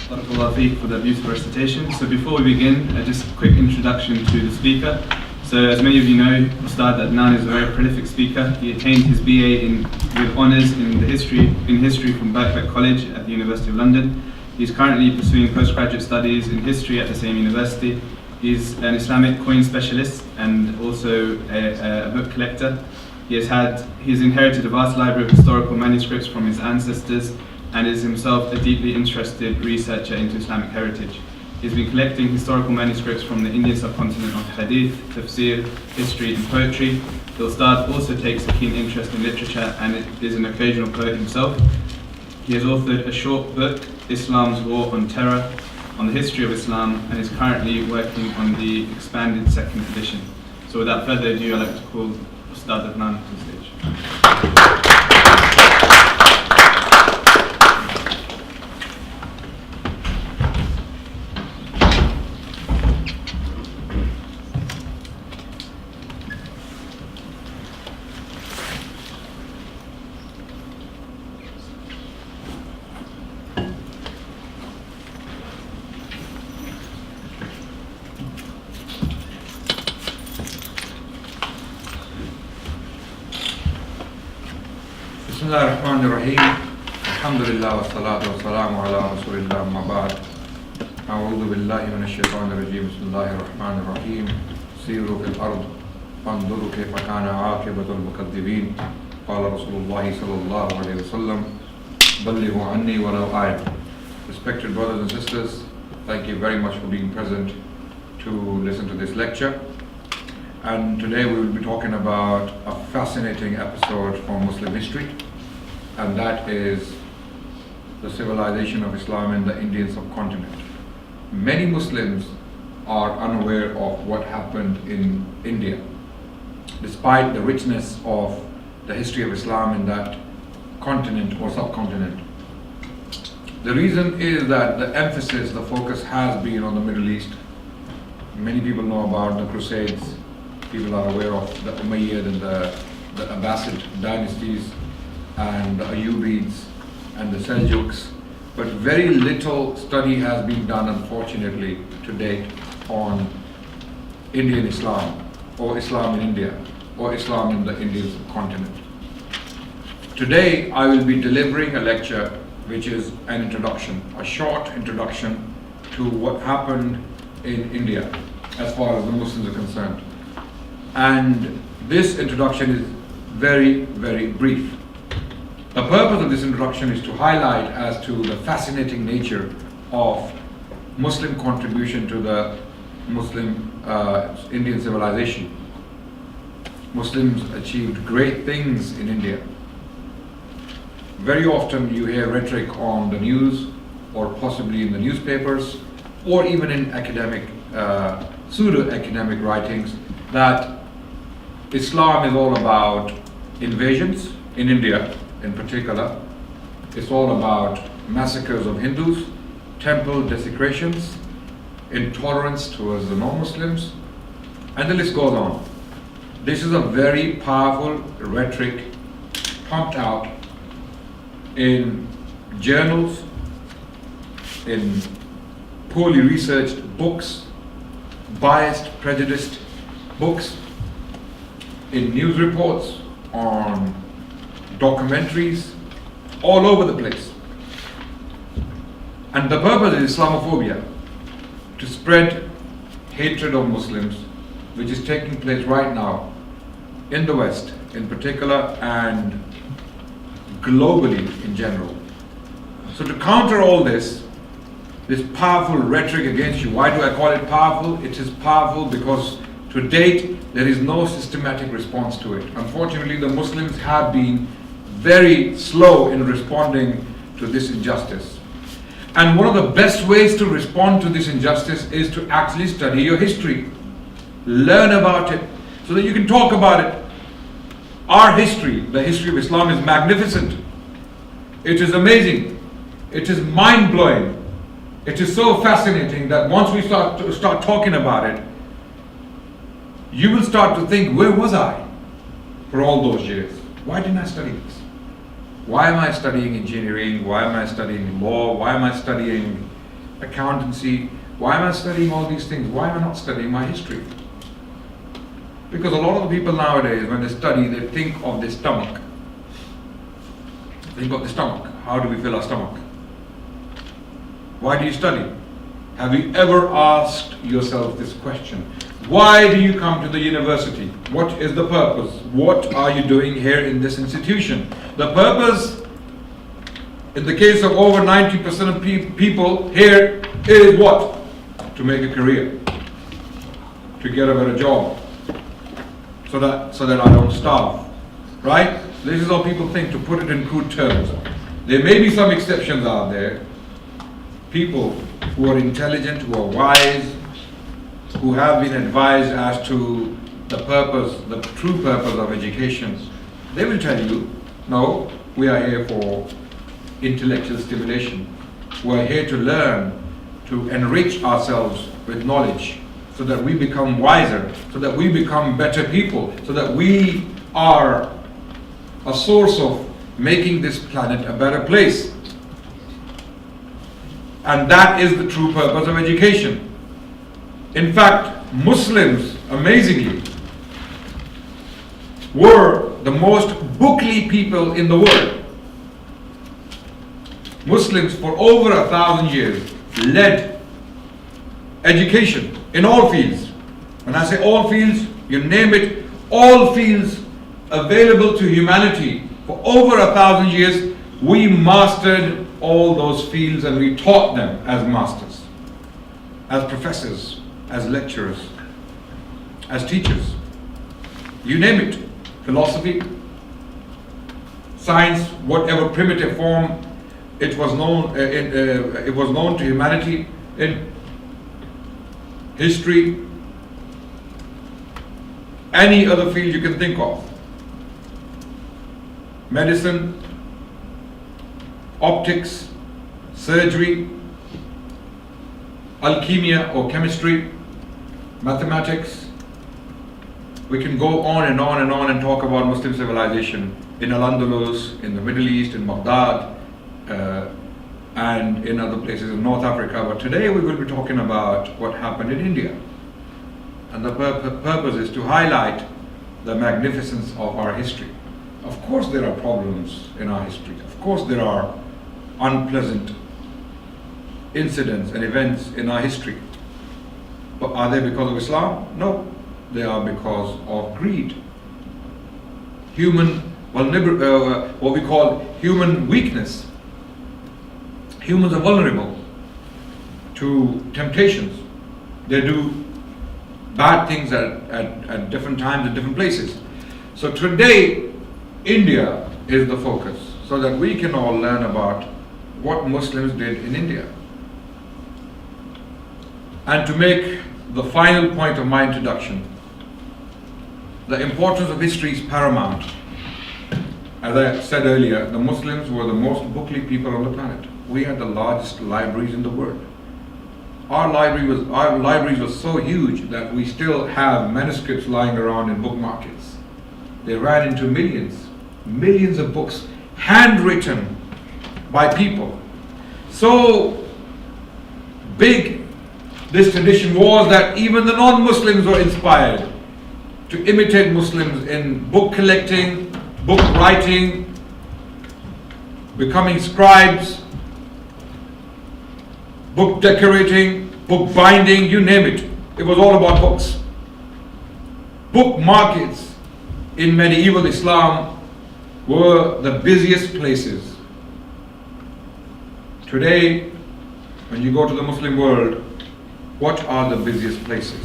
Barakallahu feek for the beautiful recitation. So before we begin, just a quick introduction to the speaker. So as many of you know, Ustad Adnan is a very prolific speaker. He attained his BA with honours in history from Balban College at the University of London. He's currently pursuing postgraduate studies in history at the same university. He's an Islamic coin specialist and also a book collector. He's inherited a vast library of historical manuscripts from his ancestors and is himself a deeply interested researcher into Islamic heritage. He's been collecting historical manuscripts from the Indian subcontinent on hadith, tafsir, history and poetry. The Ustad also takes a keen interest in literature and is an occasional poet himself. He has authored a short book, Islam's War on Terror, on the history of Islam, and is currently working on the expanded second edition. So without further ado, I'd like to call Ustad Adnan to the stage. Bismillahirrahmanirrahim. Alhamdulillah wa salatu wa salamu ala rasulillah amma ba'd. A'udhu billahi minash shaitanir rajim. Bismillahirrahmanirrahim. Siru fil ard fanzuru kayfa kana aqibatul mukaththibin. Qala Rasulullah sallallahu alayhi wa sallam, ballighu anni walau ayah. Respected brothers and sisters, thank you very much for being present to listen to this lecture. And today we will be talking about a fascinating episode from Muslim history, and that is the civilization of Islam in the Indian subcontinent. Many Muslims are unaware of what happened in India, despite the richness of the history of Islam in that continent or subcontinent. The reason is that the emphasis, the focus has been on the Middle East. Many people know about the Crusades. People are aware of the Umayyad and the Abbasid dynasties and the Ayyubids and the Seljuks, but very little study has been done, unfortunately, to date on Indian Islam or Islam in India or Islam in the Indian subcontinent. Today I will be delivering a lecture which is an introduction, a short introduction to what happened in India as far as the Muslims are concerned. And this introduction is very, very brief. The purpose of this introduction is to highlight as to the fascinating nature of Muslim contribution to the Muslim Indian civilization. Muslims achieved great things in India. Very often you hear rhetoric on the news or possibly in the newspapers or even in academic, pseudo-academic writings that Islam is all about invasions in India in particular. It's all about massacres of Hindus, temple desecrations, intolerance towards the non-Muslims, and the list goes on. This is a very powerful rhetoric pumped out in journals, in poorly researched books, biased, prejudiced books, in news reports, on documentaries, all over the place. And the purpose is Islamophobia, to spread hatred of Muslims, which is taking place right now in the West in particular and globally in general. So to counter all this powerful rhetoric against you, why do I call it powerful? It is powerful because to date, there is no systematic response to it. Unfortunately, the Muslims have been very slow in responding to this injustice. And one of the best ways to respond to this injustice is to actually study your history. Learn about it so that you can talk about it. Our history, the history of Islam, is magnificent. It is amazing. It is mind-blowing. It is so fascinating that once we start talking about it, you will start to think, where was I for all those years? Why didn't I study this? Why am I studying engineering? Why am I studying law? Why am I studying accountancy. Why am I studying all these things? Why am I not studying my history? Because a lot of the people nowadays, when they study, they think of the stomach. Think of the stomach. How do we fill our stomach? Why do you study? Have you ever asked yourself this question? Why do you come to the university? What is the purpose? What are you doing here in this institution? The purpose, in the case of over 90% of people here, is what? To make a career, to get a better job, so that I don't starve, right? This is how people think, to put it in crude terms. There may be some exceptions out there, people who are intelligent, who are wise, who have been advised as to the purpose, the true purpose of education. They will tell you, no, we are here for intellectual stimulation. We are here to learn, to enrich ourselves with knowledge, so that we become wiser, so that we become better people, so that we are a source of making this planet a better place. And that is the true purpose of education. In fact, Muslims, amazingly, were the most bookly people in the world. Muslims for over 1,000 years led education in all fields. When I say all fields, you name it, all fields available to humanity for over 1,000 years, we mastered all those fields and we taught them as masters, as professors, as lecturers, as teachers. You name it, philosophy, science, whatever primitive form it was known to humanity, in history, any other field you can think of, medicine, optics, surgery, alchemia or chemistry, mathematics. We can go on and on and on and talk about Muslim civilization in Al-Andalus, in the Middle East, in Baghdad, and in other places in North Africa. But today we will be talking about what happened in India. And the purpose is to highlight the magnificence of our history. Of course there are problems in our history. Of course there are unpleasant incidents and events in our history. But are they because of Islam? No. They are because of greed. What we call human weakness. Humans are vulnerable to temptations. They do bad things at different times, at different places. So today, India is the focus, so that we can all learn about what Muslims did in India. And to make the final point of my introduction, the importance of history is paramount. As I said earlier, the Muslims were the most bookly people on the planet. We had the largest libraries in the world. Our libraries were so huge that we still have manuscripts lying around in book markets. They ran into millions of books, handwritten by people. So big this tradition was that even the non-Muslims were inspired to imitate Muslims in book collecting, book writing, becoming scribes, book decorating, book binding, you name it. It was all about books. Book markets in medieval Islam were the busiest places. Today, when you go to the Muslim world, what are the busiest places?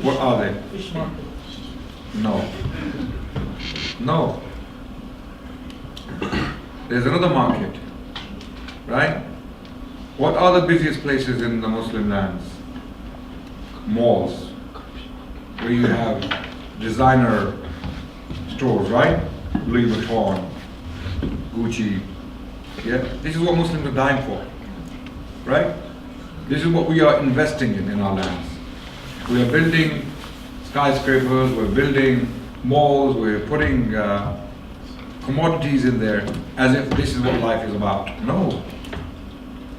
What are they? Fish market. No. No. There's another market, right? What are the busiest places in the Muslim lands? Malls, where you have designer stores, right? Louis Vuitton, Gucci. Yeah, this is what Muslims are dying for, right? This is what we are investing in our lands. We are building skyscrapers, we're building malls, we're putting commodities in there as if this is what life is about. No.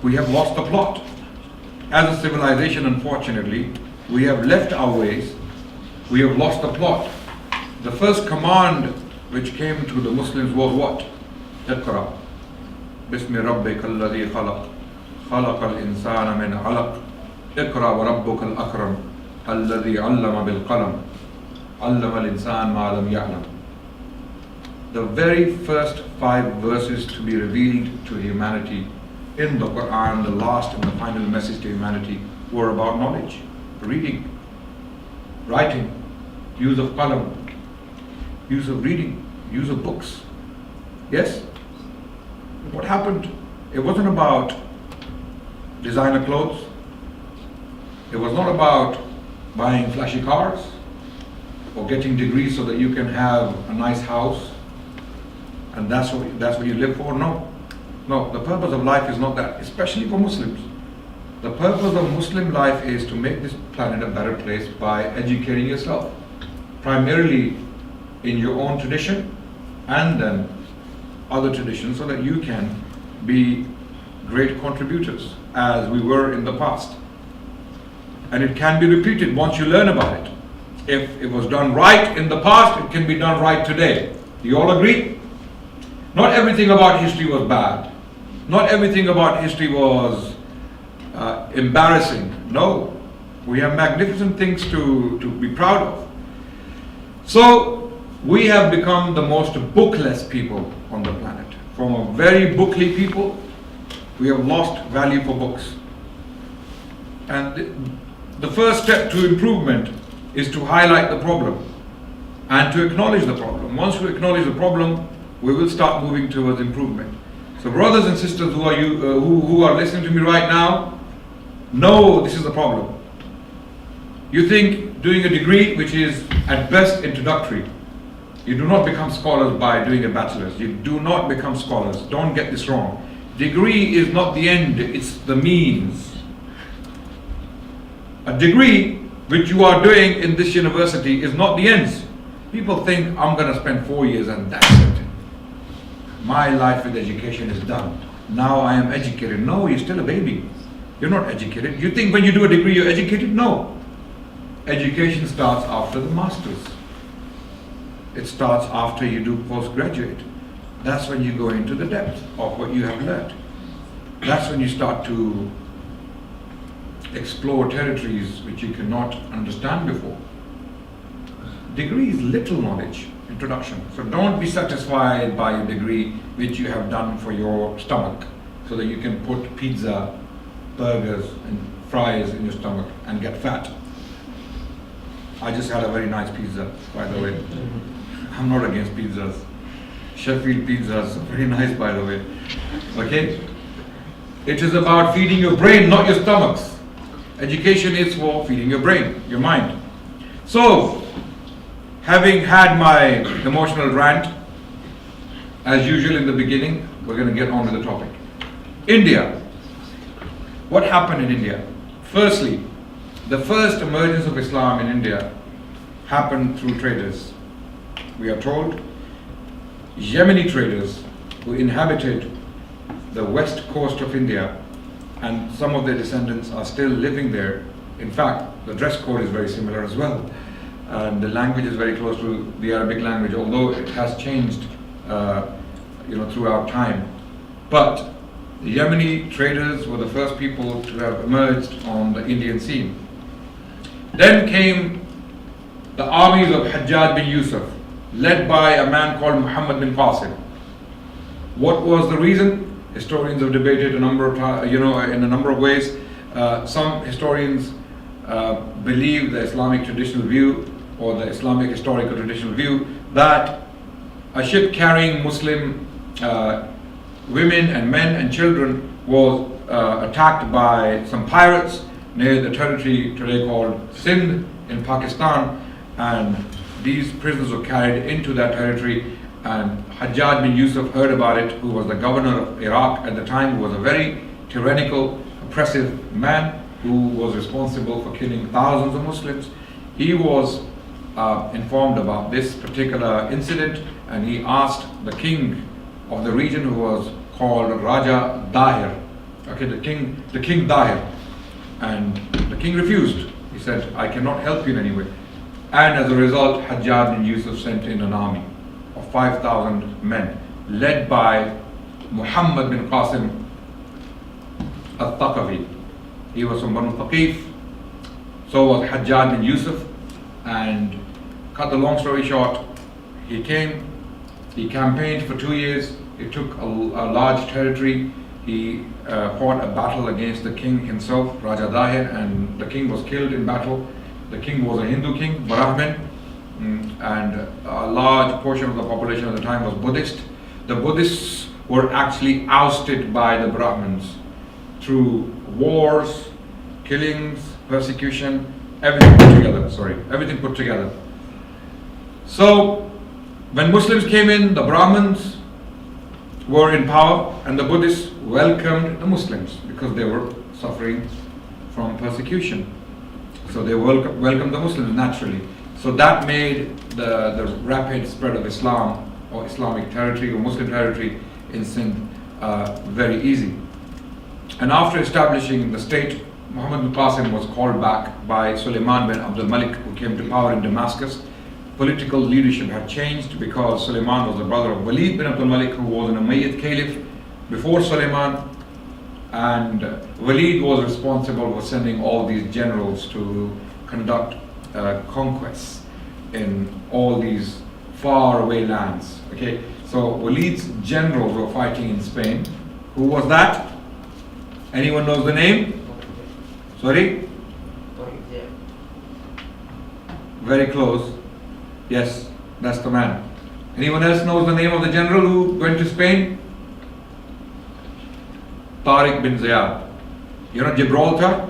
We have lost the plot. As a civilization, unfortunately, we have left our ways. We have lost the plot. The first command which came to the Muslims was what? Iqra. Bismi rabbika alladhi khalaq. خلق الإنسان من علق اقرأ وربك الأكرم الذي علم بالقلم علم الإنسان ما لم يعلم. The very first 5 verses to be revealed to humanity in the Quran, the last and the final message to humanity, were about knowledge, reading, writing, use of qalam, use of reading, use of books. Yes? What happened? It wasn't about designer clothes. It was not about buying flashy cars or getting degrees so that you can have a nice house and that's what you live for. No, the purpose of life is not that, especially for Muslims. The purpose of Muslim life is to make this planet a better place by educating yourself, primarily in your own tradition and then other traditions, so that you can be great contributors as we were in the past. And it can be repeated once you learn about it. If it was done right in the past, it can be done right today. Do you all agree? Not everything about history was bad. Not everything about history was embarrassing. No, we have magnificent things to be proud of. So we have become the most bookless people on the planet. From a very bookly people, we have lost value for books. And the first step to improvement is to highlight the problem and to acknowledge the problem. Once we acknowledge the problem, we will start moving towards improvement. So brothers and sisters who are listening to me right now, know this is the problem. You think doing a degree, which is at best introductory, you do not become scholars by doing a bachelor's. You do not become scholars. Don't get this wrong. Degree is not the end, it's the means. A degree which you are doing in this university is not the end. People think I'm going to spend 4 years and that's it. My life with education is done. Now I am educated. No, you're still a baby. You're not educated. You think when you do a degree you're educated? No. Education starts after the master's. It starts after you do postgraduate. That's when you go into the depth of what you have learned. That's when you start to explore territories which you cannot understand before. Degree is little knowledge, introduction. So don't be satisfied by a degree which you have done for your stomach, so that you can put pizza, burgers and fries in your stomach and get fat. I just had a very nice pizza, by the way. I'm not against pizzas. Sheffield pizzas, very nice, by the way. Okay? It is about feeding your brain, not your stomachs. Education is for feeding your brain, your mind. So, having had my emotional rant, as usual in the beginning, we're going to get on to the topic. India. What happened in India? Firstly, the first emergence of Islam in India happened through traders. We are told Yemeni traders who inhabited the west coast of India, and some of their descendants are still living there. In fact, the dress code is very similar as well, and the language is very close to the Arabic language, although it has changed throughout time. But the Yemeni traders were the first people to have emerged on the Indian scene. Then came the armies of Hajjaj bin Yusuf, led by a man called Muhammad bin Qasim. What was the reason? Historians have debated a number of in a number of ways. Some historians believe the Islamic traditional view, or the Islamic historical traditional view, that a ship carrying Muslim women and men and children was attacked by some pirates near the territory today called Sindh in Pakistan, and these prisoners were carried into that territory, and Hajjaj bin Yusuf heard about it, who was the governor of Iraq at the time, who was a very tyrannical, oppressive man who was responsible for killing thousands of Muslims. He was informed about this particular incident, and he asked the king of the region, who was called Raja Dahir, Okay, the king died, and the king refused. He said, I cannot help you in any way. And as a result, Hajjaj bin Yusuf sent in an army of 5,000 men, led by Muhammad bin Qasim al-Thaqafi. He was from Banu Thaqif, so was Hajjaj bin Yusuf, and cut the long story short, he came, he campaigned for 2 years, he took a large territory, he fought a battle against the king himself, Raja Dahir, and the king was killed in battle. The king was a Hindu king, Brahmin, and a large portion of the population at the time was Buddhist. The Buddhists were actually ousted by the Brahmins through wars, killings, persecution, everything put together. So when Muslims came in, the Brahmins were in power and the Buddhists welcomed the Muslims because they were suffering from persecution. So they welcomed the Muslims naturally. So that made the rapid spread of Islam or Islamic territory or Muslim territory in Sindh very easy. And after establishing the state, Muhammad bin Qasim was called back by Suleiman bin Abdul Malik, who came to power in Damascus. Political leadership had changed because Suleiman was the brother of Walid bin Abdul Malik, who was an Umayyad caliph before Suleiman, and Walid was responsible for sending all these generals to conduct conquests in all these faraway lands. Okay, so Walid's generals were fighting in Spain. Who was that? Anyone knows the name? Sorry? Very close. Yes, that's the man. Anyone else knows the name of the general who went to Spain? Tariq bin Ziyad. You know Gibraltar?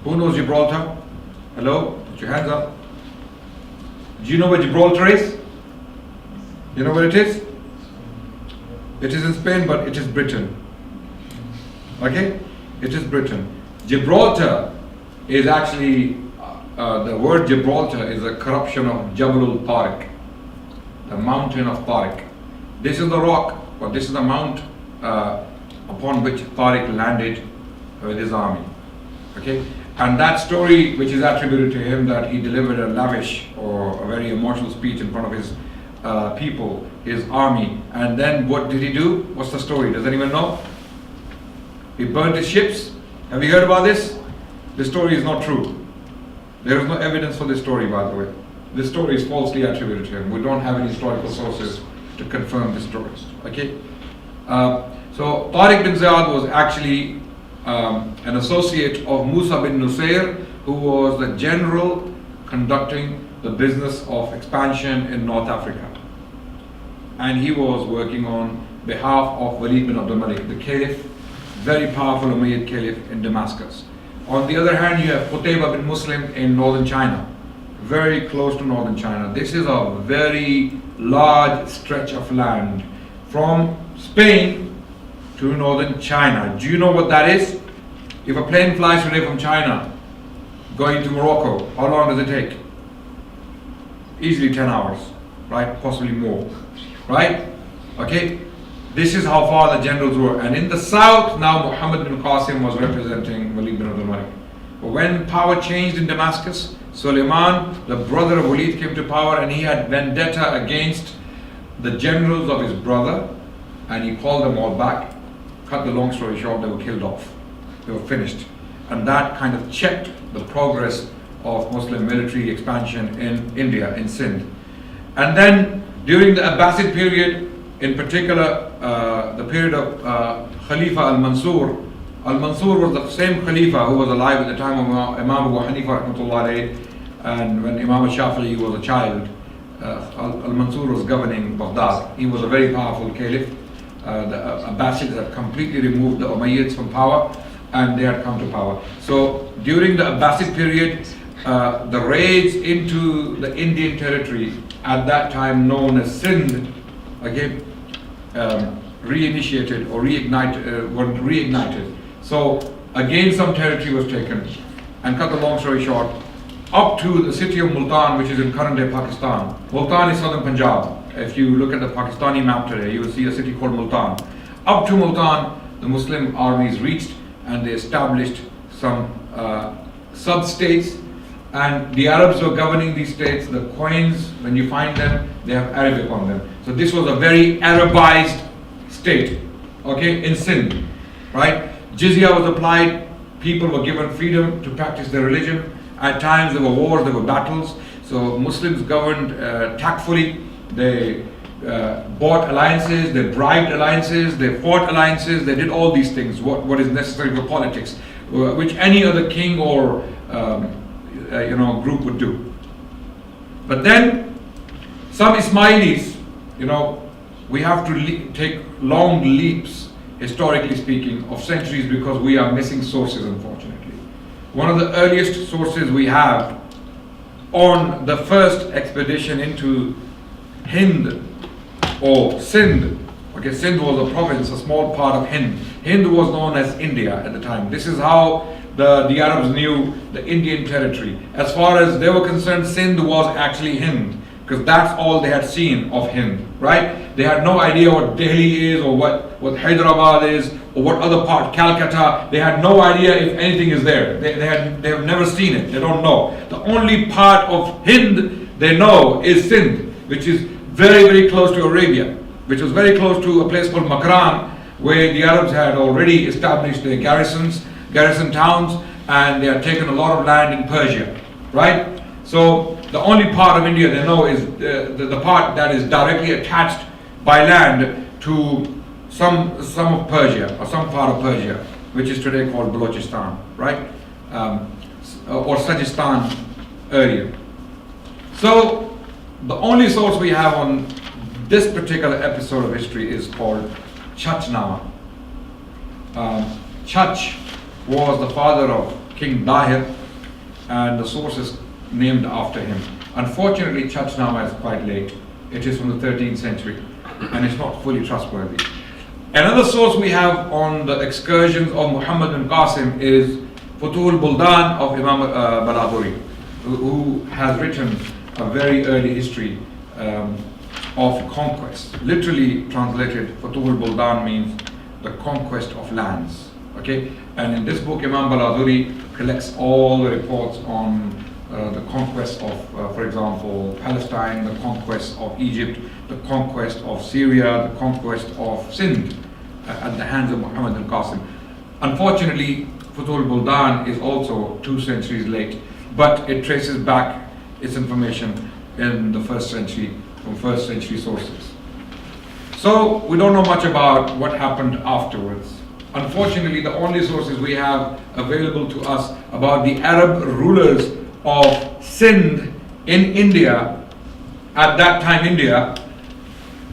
Who knows Gibraltar? Hello? Put your hands up. Do you know where Gibraltar is? You know where it is? It is in Spain, but it is Britain. Okay? It is Britain. Gibraltar is actually, the word Gibraltar is a corruption of Jabal al-Tariq, the mountain of Tariq. This is the rock, but this is the mount upon which Tariq landed with his army. Okay? And that story, which is attributed to him, that he delivered a lavish or a very emotional speech in front of his people, his army, and then what did he do? What's the story? Does anyone know? He burned his ships. Have you heard about this? This story is not true. There is no evidence for this story, by the way. This story is falsely attributed to him. We don't have any historical sources to confirm this story. Okay? So Tariq bin Ziyad was actually an associate of Musa bin Nusayr, who was the general conducting the business of expansion in North Africa. And he was working on behalf of Walid bin Abdul Malik, the caliph, very powerful Umayyad caliph in Damascus. On the other hand, you have Qutayba bin Muslim in northern China, very close to northern China. This is a very large stretch of land from Spain to northern China. Do you know what that is? If a plane flies today from China going to Morocco, how long does it take? Easily 10 hours, right? Possibly more, right? Okay? This is how far the generals were. And in the south, now Muhammad bin Qasim was representing Walid bin Abdul Malik. But when power changed in Damascus, Suleiman, the brother of Walid, came to power, and he had vendetta against the generals of his brother, and he called them all back. Cut the long story short, they were killed off. They were finished. And that kind of checked the progress of Muslim military expansion in India, in Sindh. And then during the Abbasid period, in particular the period of Khalifa al-Mansur. Al-Mansur was the same Khalifa who was alive at the time of Imam Abu Hanifa rahmatullah alayhi, and when Imam al-Shafi'i was a child. Al-Mansur was governing Baghdad. He was a very powerful caliph. The Abbasids had completely removed the Umayyads from power, and they had come to power. So during the Abbasid period, the raids into the Indian territory, at that time known as Sindh, again reinitiated or reignited. So again some territory was taken, and cut the long story short, up to the city of Multan, which is in current day Pakistan. Multan is southern Punjab. If you look at the Pakistani map today, you will see a city called Multan. Up to Multan, the Muslim armies reached, and they established some sub-states, and the Arabs were governing these states. The coins, when you find them, they have Arabic on them. So this was a very Arabized state, okay, in Sindh, right? Jizya was applied, people were given freedom to practice their religion. At times there were wars, there were battles. So Muslims governed tactfully. They bought alliances, they bribed alliances, they fought alliances, they did all these things, what is necessary for politics, which any other king or group would do. But then some Ismailis, we have to take long leaps, historically speaking, of centuries, because we are missing sources, unfortunately. One of the earliest sources we have on the first expedition into Hind or Sindh. Okay, Sindh was a province, a small part of Hind. Hind was known as India at the time. This is how the Arabs knew the Indian territory. As far as they were concerned, Sindh was actually Hind, because that's all they had seen of Hind, right? They had no idea what Delhi is, or what Hyderabad is, or what other part, Calcutta. They had no idea if anything is there. They have never seen it. They don't know. The only part of Hind they know is Sindh, which is very, very close to Arabia, which was very close to a place called Makran, where the Arabs had already established their garrison towns, and they had taken a lot of land in Persia, right? So the only part of India they know is the part that is directly attached by land to some of Persia, or some part of Persia, which is today called Balochistan, right? Or Sajistan earlier. So the only source we have on this particular episode of history is called Chachnama. Chach was the father of King Dahir, and the source is named after him. Unfortunately, Chachnama is quite late. It is from the 13th century, and it's not fully trustworthy. Another source we have on the excursions of Muhammad bin Qasim is Futuhul Buldan of Imam Baladuri, who has written a very early history of conquest. Literally translated, Futuhul Buldan means the conquest of lands. Okay, and in this book, Imam Baladuri collects all the reports on the conquest of, for example, Palestine, the conquest of Egypt, the conquest of Syria, the conquest of Sindh at the hands of Muhammad bin Qasim. Unfortunately, Futuhul Buldan is also 2 centuries late, but it traces back its information in the 1st century, from 1st century sources. So we don't know much about what happened afterwards. Unfortunately, the only sources we have available to us about the Arab rulers of Sindh in India, at that time India,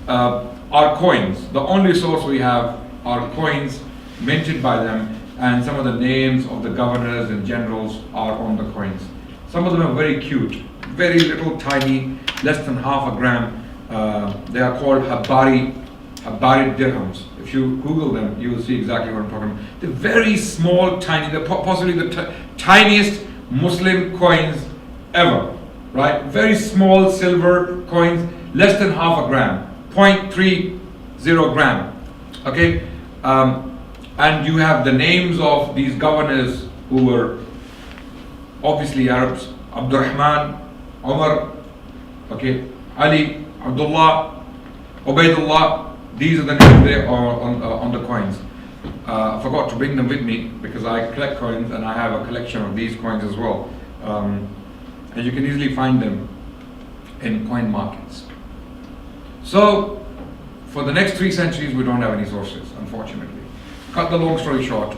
are coins. The only source we have are coins minted by them, and some of the names of the governors and generals are on the coins. Some of them are very cute, very little, tiny, less than half a gram. They are called Habari dirhams. If you Google them, you will see exactly what I'm talking about. They're very small, tiny. They're possibly the tiniest Muslim coins ever, right? Very small silver coins, less than half a gram, 0.30 gram. Okay, and you have the names of these governors who were obviously Arabs: Abdurrahman, Umar, okay, Ali, Abdullah, Ubaidullah. These are the names there on the coins. I forgot to bring them with me because I collect coins, and I have a collection of these coins as well. And you can easily find them in coin markets. So for the next 3 centuries, we don't have any sources, unfortunately. Cut the long story short,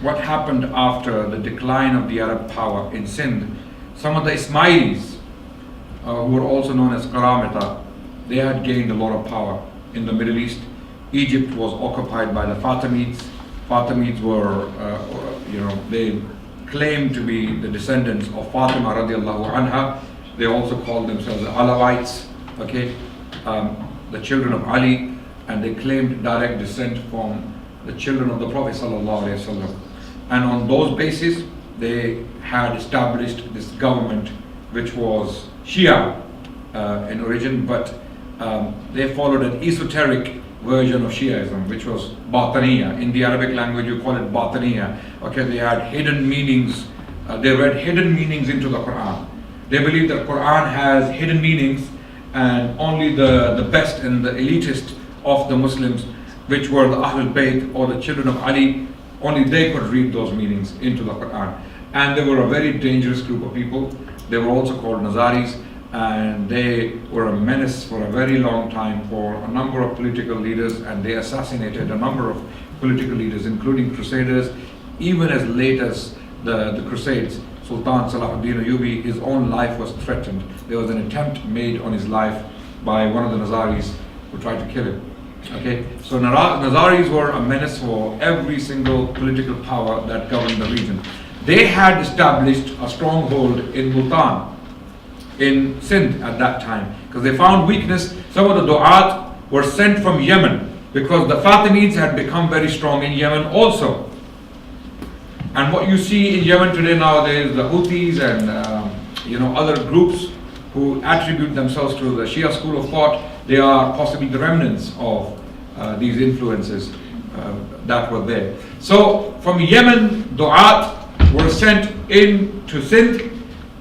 what happened after the decline of the Arab power in Sindh? Some of the Ismailis, who were also known as Karamita, they had gained a lot of power in the Middle East. Egypt was occupied by the Fatimids. Fatimids were, they claimed to be the descendants of Fatima radiallahu anha. They also called themselves the Alawites, okay, the children of Ali, and they claimed direct descent from the children of the Prophet sallallahu alaihi wasallam. And on those bases, they had established this government, which was Shia in origin, but they followed an esoteric version of Shiaism, which was Bataniya. In the Arabic language, you call it Bataniya. Okay, they had hidden meanings. They read hidden meanings into the Quran. They believe that Quran has hidden meanings, and only the best and the elitist of the Muslims, which were the Ahlul Bayt or the children of Ali, only they could read those meanings into the Quran. And they were a very dangerous group of people. They were also called Nazaris, and they were a menace for a very long time for a number of political leaders, and they assassinated a number of political leaders, including crusaders, even as late as the Crusades. Sultan Salahuddin Ayyubi, his own life was threatened. There was an attempt made on his life by one of the Nazaris who tried to kill him. Okay, so Nazaris were a menace for every single political power that governed the region. They had established a stronghold in Multan, in Sindh at that time, because they found weakness. Some of the du'at were sent from Yemen because the Fatimids had become very strong in Yemen also. And what you see in Yemen today nowadays, the Houthis and other groups who attribute themselves to the Shia school of thought, they are possibly the remnants of these influences that were there. So from Yemen, du'at were sent into Sindh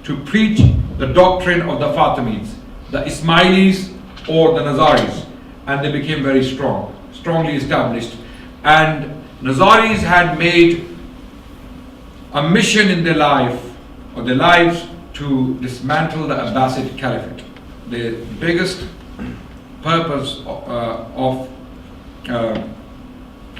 to preach the doctrine of the Fatimids, the Ismailis or the Nazaris, and they became very strongly established. And Nazaris had made a mission in their lives to dismantle the Abbasid Caliphate. The biggest purpose of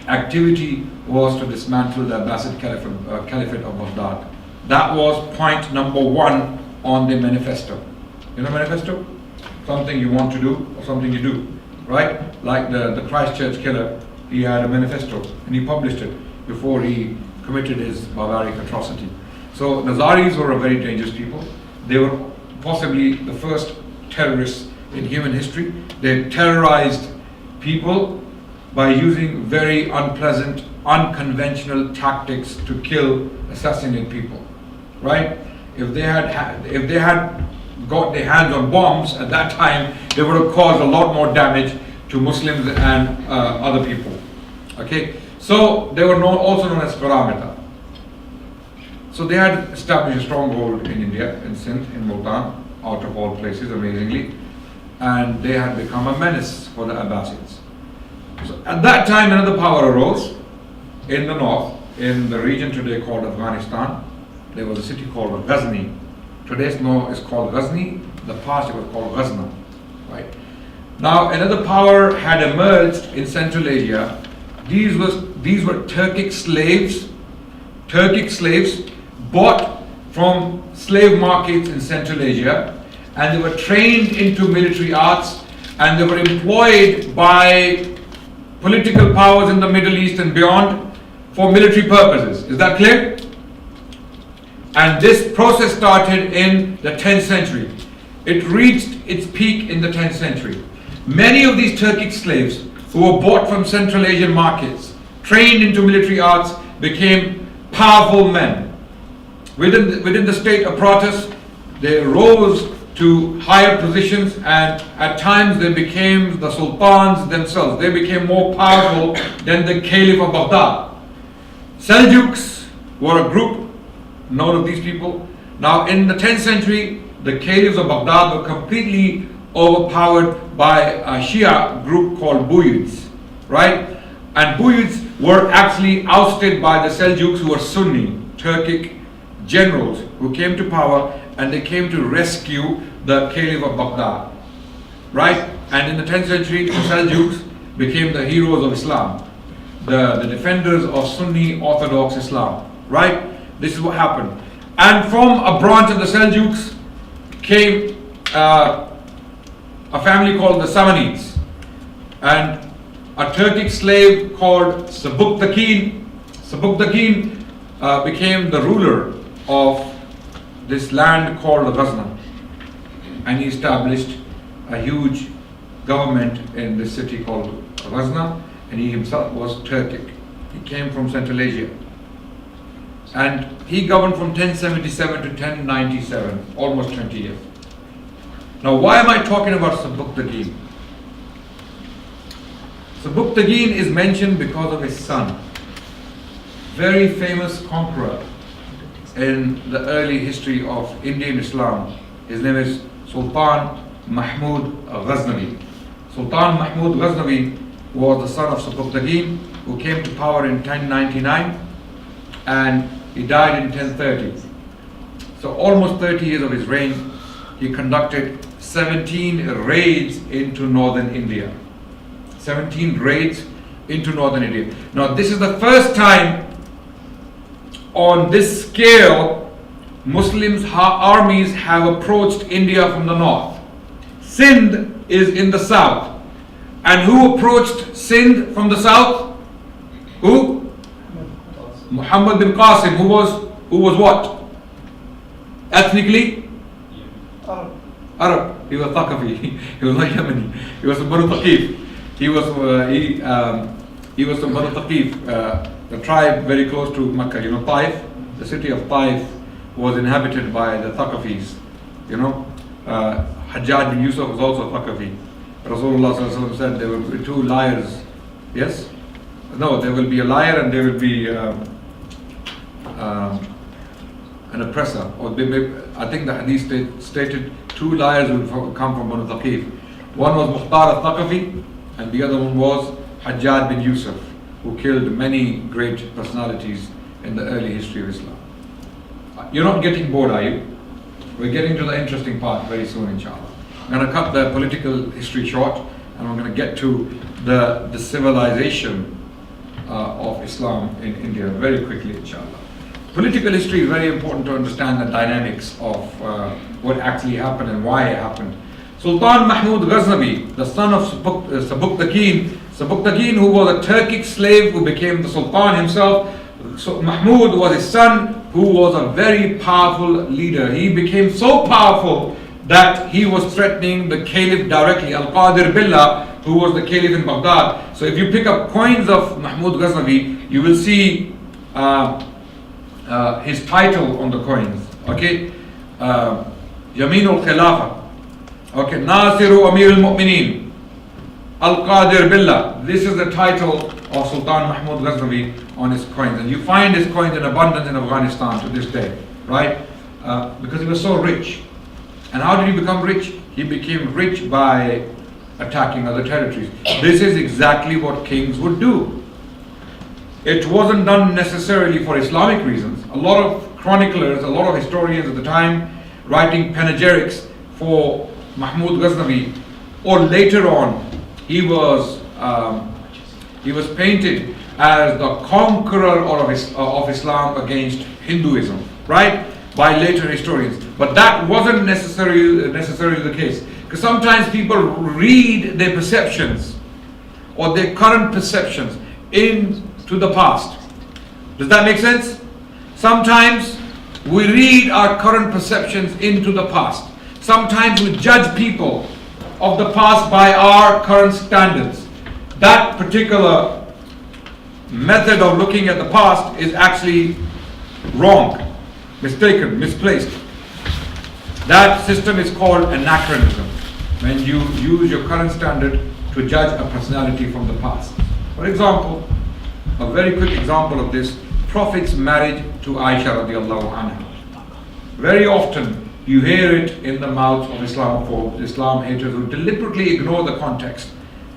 activity was to dismantle the Abbasid Caliphate of Baghdad. That was point number one on the manifesto. You know manifesto? Something you want to do or something you do, right? Like the Christchurch killer, he had a manifesto and he published it before he committed his barbaric atrocity. So Nazaris were a very dangerous people. They were possibly the first terrorists in human history. They terrorized people by using very unpleasant, unconventional tactics to kill, assassinate people, right? If they had got their hands on bombs at that time, they would have caused a lot more damage to Muslims and other people. Okay, so they were also known as Paramita. So they had established a stronghold in India, in Sindh, in Multan, out of all places, amazingly, and they had become a menace for the Abbasids. So at that time, another power arose in the north, in the region today called Afghanistan. There was a city called Ghazni. Today it's called Ghazni. The past it was called Ghazna, right? Now another power had emerged in Central Asia. These were Turkic slaves bought from slave markets in Central Asia, and they were trained into military arts, and they were employed by political powers in the Middle East and beyond for military purposes. Is that clear? And this process started in the 10th century. It reached its peak in the 10th century. Many of these Turkic slaves who were bought from Central Asian markets, trained into military arts, became powerful men. Within the state apparatus, they rose to higher positions, and at times they became the sultans themselves. They became more powerful than the Caliph of Baghdad. Seljuks were a group known of these people. Now in the 10th century, the Caliphs of Baghdad were completely overpowered by a Shia group called Buyids, right? And Buyids were actually ousted by the Seljuks, who were Sunni, Turkic generals who came to power, and they came to rescue the Caliph of Baghdad, right? And in the 10th century, the Seljuks became the heroes of Islam, the defenders of Sunni Orthodox Islam, right? This is what happened. And from a branch of the Seljuks came a family called the Samanids, and a Turkic slave called Subuktakin became the ruler of this land called Ghazna, and he established a huge government in this city called Ghazna, and he himself was Turkic. He came from Central Asia, and he governed from 1077 to 1097, almost 20 years. Now why am I talking about Subuktakin? Subbuktagin is mentioned because of his son, very famous conqueror in the early history of Indian Islam. His name is Sultan Mahmud Ghaznavid. Sultan Mahmud Ghaznavid was the son of Subbuktagin, who came to power in 1099 and he died in 1030. So almost 30 years of his reign, he conducted 17 raids into northern India. 17 raids into northern India. Now this is the first time on this scale Muslims armies have approached India from the north. Sindh is in the south. And who approached Sindh from the south? Who? Muhammad bin Qasim, who was what? Ethnically? Arab. He was Thaqafi. He was not Yemeni. He was from Banu Thaqif. He was from Banu Thaqif, the tribe very close to Mecca. You know, Taif, the city of Taif was inhabited by the Thaqafis. You know, Hajjaj bin Yusuf was also Thaqafi. Rasulullah said there will be two liars. Yes? No, there will be a liar and there will be an oppressor. Or I think the hadith stated two liars will come from Banu Thaqif. One was Mukhtar al-Thaqafi and the other one was Hajjaj bin Yusuf, who killed many great personalities in the early history of Islam. You're not getting bored, are you? We're getting to the interesting part very soon, inshallah. I'm going to cut the political history short and I'm going to get to the civilization of Islam in India very quickly, inshallah. Political history is very important to understand the dynamics of what actually happened and why it happened. Sultan Mahmud Ghaznavid, the son of Subbuktagin, who was a Turkic slave who became the Sultan himself. So Mahmud was his son, who was a very powerful leader. He became so powerful that he was threatening the Caliph directly, Al-Qadir Billah, who was the Caliph in Baghdad. So if you pick up coins of Mahmud Ghaznavid, you will see his title on the coins. Okay, Yamin al-Khilafa. Okay, Nasiru Amir al-Mu'mineen, Al-Qadir Billah. This is the title of Sultan Mahmud Ghaznavid on his coins. And you find his coins in abundance in Afghanistan to this day, right? Because he was so rich. And how did he become rich? He became rich by attacking other territories. This is exactly what kings would do. It wasn't done necessarily for Islamic reasons. A lot of chroniclers, a lot of historians at the time writing panegyrics for Mahmud Ghaznavid, or later on he was painted as the conqueror of Islam against Hinduism, right? By later historians. But that wasn't necessarily the case. Because sometimes people read their perceptions or their current perceptions into the past. Does that make sense? Sometimes we read our current perceptions into the past. Sometimes we judge people of the past by our current standards. That particular method of looking at the past is actually wrong, mistaken, misplaced. That system is called anachronism, when you use your current standard to judge a personality from the past. For example, a very quick example of this, Prophet's marriage to Aisha radiallahu anha. Very often you hear it in the mouths of Islamophobes, Islam haters, who deliberately ignore the context,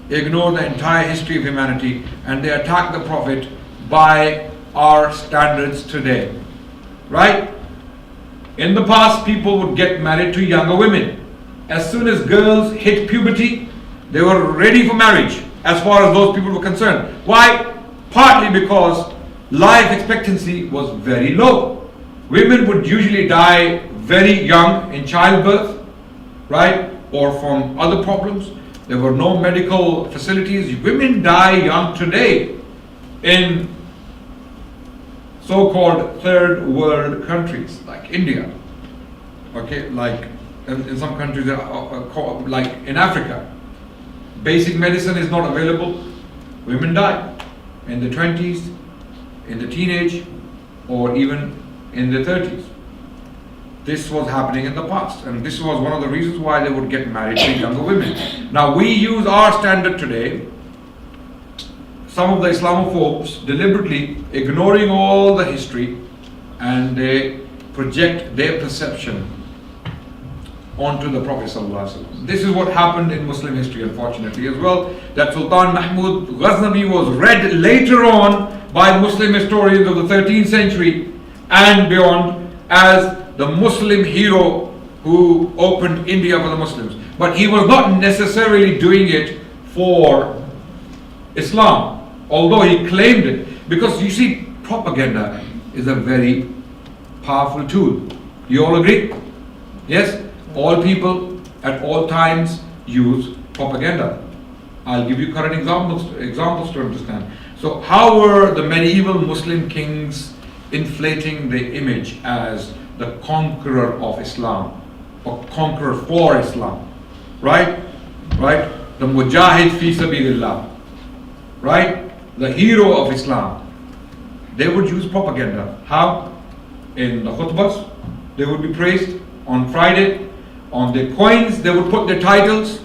ignore the entire history of humanity, and they attack the Prophet by our standards today. Right? In the past, people would get married to younger women. As soon as girls hit puberty, they were ready for marriage, as far as those people were concerned. Why? Partly because life expectancy was very low. Women would usually die very young in childbirth, right? Or from other problems. There were no medical facilities. Women die young today in so-called third world countries like India. Okay, like in some countries like in Africa. Basic medicine is not available. Women die in the 20s, in the teenage, or even in the 30s. This was happening in the past, and this was one of the reasons why they would get married to younger women. Now we use our standard today some of the Islamophobes deliberately ignoring all the history, and they project their perception onto the Prophet ﷺ. This is what happened in Muslim history, unfortunately, as well, that Sultan Mahmud Ghaznavi was read later on by Muslim historians of the 13th century and beyond as the Muslim hero who opened India for the Muslims. But he was not necessarily doing it for Islam, although he claimed it. Because you see, propaganda is a very powerful tool. You all agree? Yes? All people at all times use propaganda. I'll give you current examples to understand. So how were the medieval Muslim kings inflating their image as the conqueror of Islam, or conqueror for Islam? Right? The Mujahid fi sabilillah. Right? The hero of Islam. They would use propaganda. How? In the khutbahs, they would be praised. On Friday, on their coins, they would put their titles.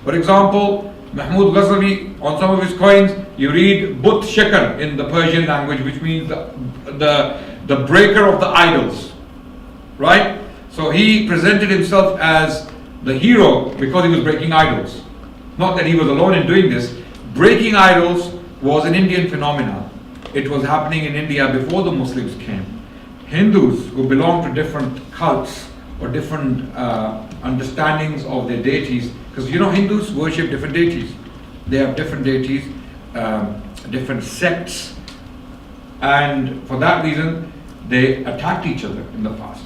For example, Mahmud Ghaznavi, on some of his coins, you read But Shakar in the Persian language, which means the breaker of the idols. Right? So he presented himself as the hero because he was breaking idols. Not that he was alone in doing this. Breaking idols was an Indian phenomenon. It was happening in India before the Muslims came. Hindus who belong to different cults or different understandings of their deities, because you know Hindus worship different deities. They have different deities, different sects, and for that reason they attacked each other in the past,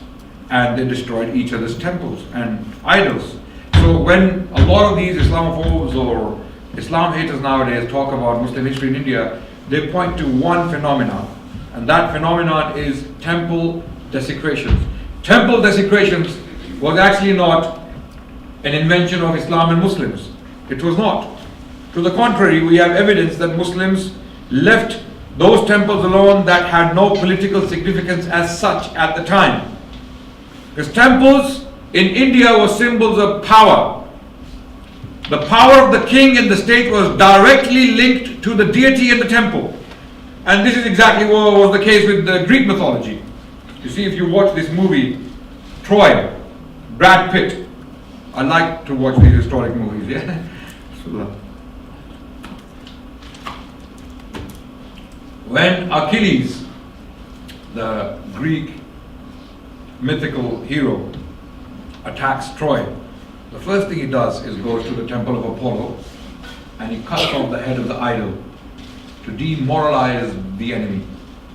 and they destroyed each other's temples and idols. So when a lot of these Islamophobes or Islam haters nowadays talk about Muslim history in India, they point to one phenomenon, and that phenomenon is temple desecrations. Temple desecrations was actually not an invention of Islam and Muslims. It was not. To the contrary, we have evidence that Muslims left those temples alone that had no political significance as such at the time. Because temples in India were symbols of power. The power of the king in the state was directly linked to the deity in the temple. And this is exactly what was the case with the Greek mythology. You see, if you watch this movie, Troy, Brad Pitt, I like to watch these historic movies, yeah? When Achilles, the Greek mythical hero, attacks Troy, the first thing he does is goes to the temple of Apollo and he cuts off the head of the idol to demoralize the enemy,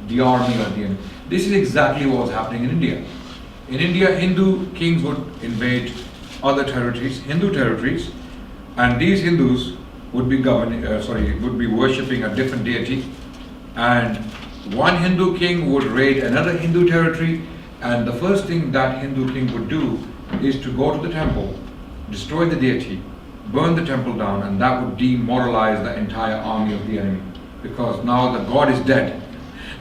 the army of the enemy. This is exactly what was happening in India. In India, Hindu kings would invade other territories, Hindu territories, and these Hindus would be worshipping a different deity, and one Hindu king would raid another Hindu territory, and the first thing that Hindu king would do is to go to the temple, destroy the deity, burn the temple down, and that would demoralize the entire army of the enemy, because now the god is dead.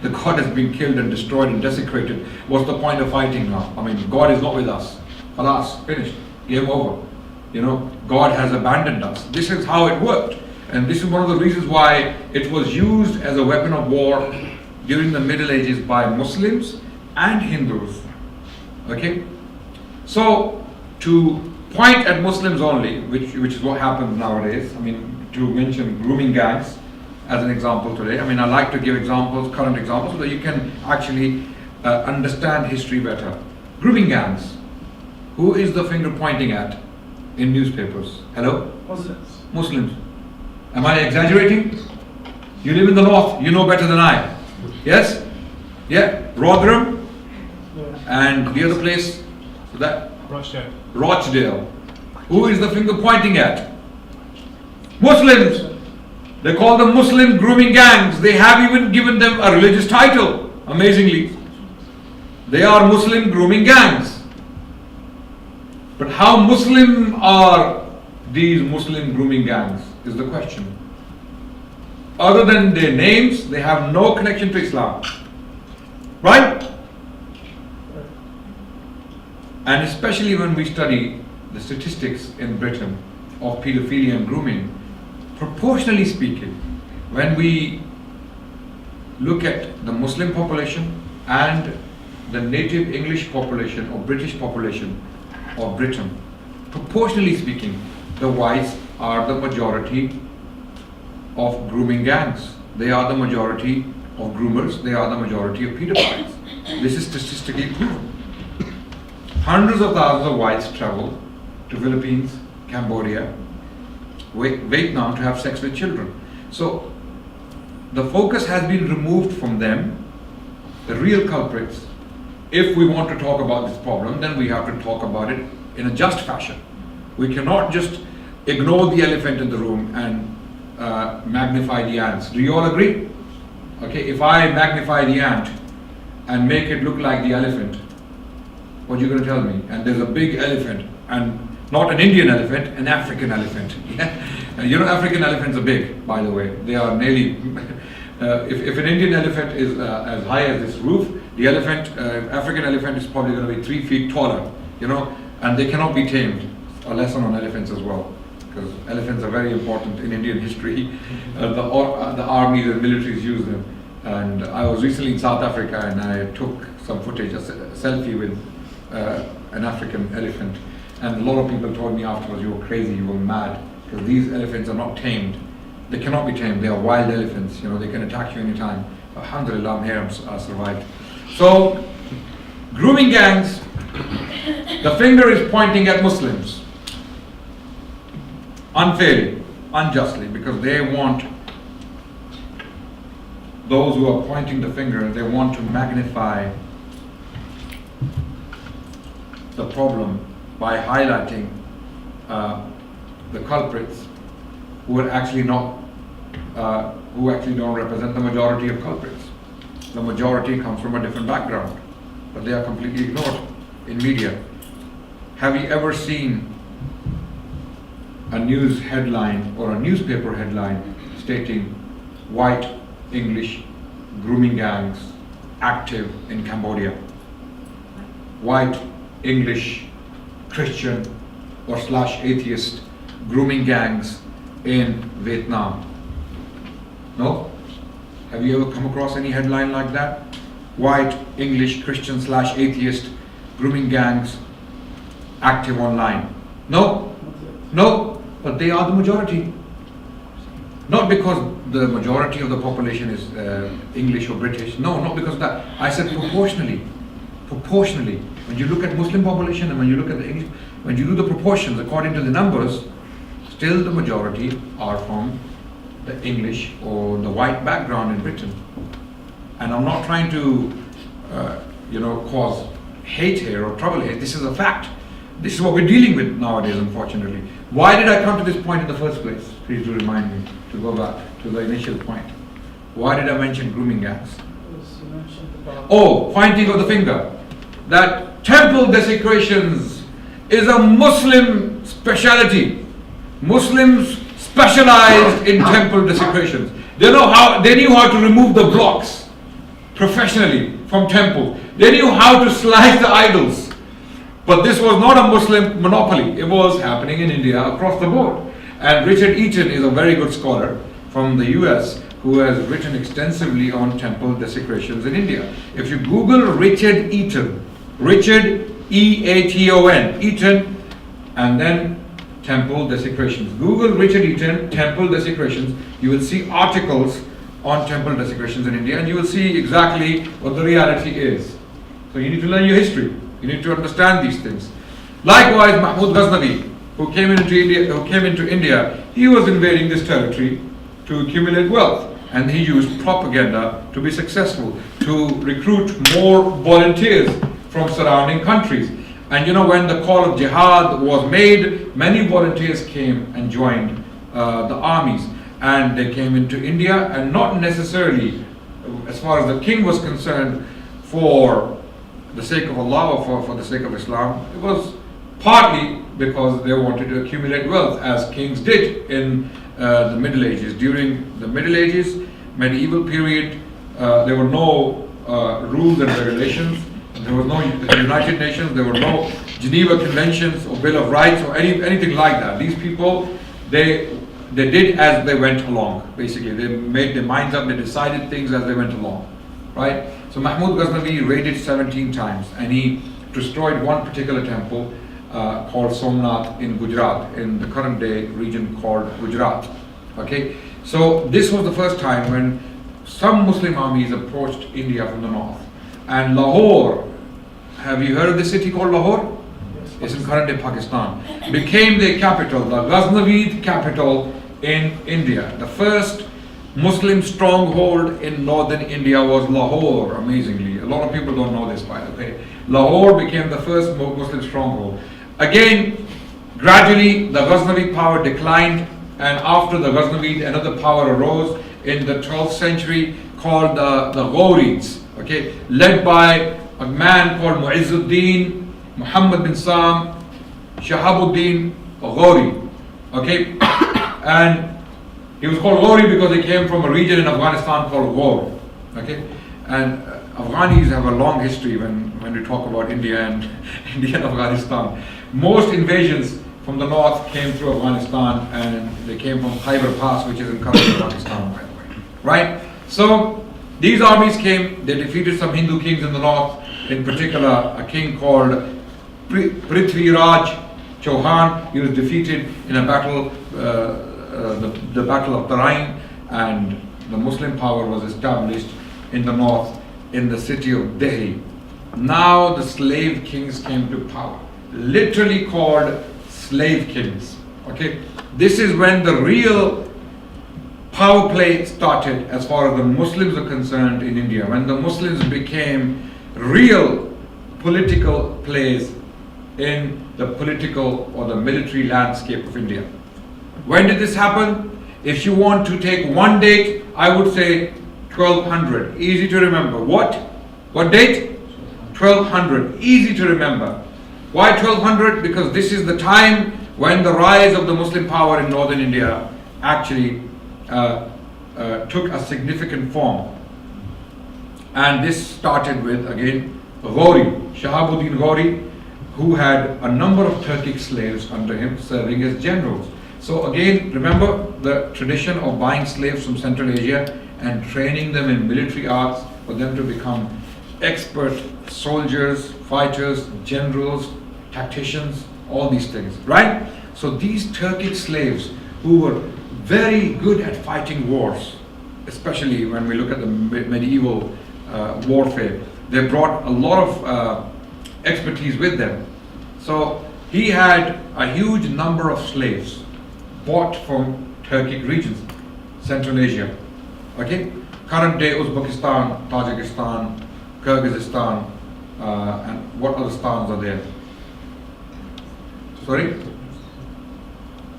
The god has been killed and destroyed and desecrated. What's the point of fighting now? I mean, God is not with us. Alas, finished. Game over. You know, God has abandoned us. This is how it worked. And this is one of the reasons why it was used as a weapon of war during the Middle Ages by Muslims and Hindus. Okay? So, to point at Muslims only, which is what happens nowadays, I mean, to mention grooming gangs as an example today. I mean, I like to give examples, current examples, so that you can actually understand history better. Grooming gangs. Who is the finger pointing at in newspapers? Hello? Muslims. Muslims. Am I exaggerating? You live in the north, you know better than I. Yes? Yeah? Rotherham? Yeah. And the other place? That? Rochdale. Who is the finger pointing at? Muslims. They call them Muslim grooming gangs. They have even given them a religious title, amazingly. They are Muslim grooming gangs. But how Muslim are these Muslim grooming gangs is the question. Other than their names, they have no connection to Islam. Right? And especially when we study the statistics in Britain of pedophilia and grooming, proportionally speaking, when we look at the Muslim population and the native English population or British population of Britain, proportionally speaking, the whites are the majority of grooming gangs. They are the majority of groomers. They are the majority of pedophiles. This is statistically proven. Hundreds of thousands of whites travel to Philippines, Cambodia, Vietnam to have sex with children. So the focus has been removed from them, the real culprits. If we want to talk about this problem, then we have to talk about it in a just fashion. We cannot just ignore the elephant in the room and magnify the ants. Do you all agree? Okay, if I magnify the ant and make it look like the elephant, what are you going to tell me? And there's a big elephant, and not an Indian elephant, an African elephant. And you know, African elephants are big, by the way. They are nearly, if an Indian elephant is as high as this roof, the African elephant is probably going to be 3 feet taller, you know, and they cannot be tamed. A lesson on elephants as well, because elephants are very important in Indian history. The armies and militaries use them. And I was recently in South Africa and I took some footage, a selfie with an African elephant. And a lot of people told me afterwards, you were crazy, you were mad, because these elephants are not tamed. They cannot be tamed. They are wild elephants. You know, they can attack you anytime. Alhamdulillah, I'm here, I survived. So, grooming gangs, the finger is pointing at Muslims. Unfairly, unjustly, because they want, those who are pointing the finger, they want to magnify the problem by highlighting the culprits who are actually not, who actually don't represent the majority of culprits. The majority comes from a different background, but they are completely ignored in media. Have you ever seen a news headline or a newspaper headline stating white English grooming gangs active in Cambodia? White English Christian or / atheist grooming gangs in Vietnam? No? Have you ever come across any headline like that? White English Christian / atheist grooming gangs active online? No? No? But they are the majority. Not because the majority of the population is English or British. No, not because of that. I said proportionally. Proportionally. When you look at Muslim population and when you look at the English, when you do the proportions according to the numbers, still the majority are from the English or the white background in Britain. And I'm not trying to, cause hate here or trouble here. This is a fact. This is what we're dealing with nowadays, unfortunately. Why did I come to this point in the first place? Please do remind me to go back to the initial point. Why did I mention grooming gangs? Oh, pointing of the finger. That temple desecrations is a Muslim speciality. Muslims specialized in temple desecrations. They knew how to remove the blocks professionally from temples. They knew how to slice the idols. But this was not a Muslim monopoly. It was happening in India across the board. And Richard Eaton is a very good scholar from the US who has written extensively on temple desecrations in India. If you Google Richard Eaton, Richard E-A-T-O-N, Eaton, and then temple desecrations. Google Richard Eaton, temple desecrations. You will see articles on temple desecrations in India and you will see exactly what the reality is. So you need to learn your history. You need to understand these things. Likewise, Mahmud Ghaznavid, who came into India, he was invading this territory to accumulate wealth. And he used propaganda to be successful, to recruit more volunteers from surrounding countries. And you know, when the call of jihad was made, many volunteers came and joined the armies. And they came into India, and not necessarily, as far as the king was concerned, for the sake of Allah or for the sake of Islam. It was partly because they wanted to accumulate wealth, as kings did in the Middle Ages. During the Middle Ages, medieval period, there were no rules and regulations. There was no United Nations, there were no Geneva Conventions or Bill of Rights or anything like that. These people, they they did as they went along. Basically, they made their minds up, they decided things as they went along, right? So Mahmud Ghaznavi raided 17 times, and he destroyed one particular temple called Somnath in Gujarat, in the current day region called Gujarat. Okay, so this was the first time when some Muslim armies approached India from the north, and Lahore, have you heard of the city called Lahore? It's in current day Pakistan, became the capital, the Ghaznavid capital in India. The first Muslim stronghold in northern India was Lahore, amazingly. A lot of people don't know this, by the way. Lahore became the first Muslim stronghold. Again, gradually the Ghaznavid power declined, and after the Ghaznavid, another power arose in the 12th century called the Ghurids, okay, led by a man called Mu'izzuddin Muhammad bin Sam Shahabuddin Ghori, okay, and he was called Ghori because he came from a region in Afghanistan called Ghor, okay, and Afghanis have a long history when we talk about India and India and Afghanistan. Most invasions from the north came through Afghanistan, and they came from Khyber Pass, which is in current Pakistan, by the way, right? So these armies came, they defeated some Hindu kings in the north, in particular a king called Prithviraj Chauhan. He was defeated in a battle, the Battle of Tarain, and the Muslim power was established in the north in the city of Delhi. Now the slave kings came to power, literally called slave kings. Okay, this is when the real power play started as far as the Muslims are concerned in India, when the Muslims became real political players in the political or the military landscape of India. When did this happen? If you want to take one date, I would say 1200. Easy to remember. What date? 1200. Easy to remember. Why 1200? Because this is the time when the rise of the Muslim power in northern India actually took a significant form. And this started with, again, Ghori, Shahabuddin Ghori, who had a number of Turkic slaves under him serving as generals. So again, remember the tradition of buying slaves from Central Asia and training them in military arts for them to become expert soldiers, fighters, generals, tacticians, all these things, right? So these Turkic slaves who were very good at fighting wars, especially when we look at the medieval warfare, they brought a lot of expertise with them. So he had a huge number of slaves bought from Turkic regions, Central Asia, okay? Current day Uzbekistan, Tajikistan, Kyrgyzstan, and what other stans are there? Sorry?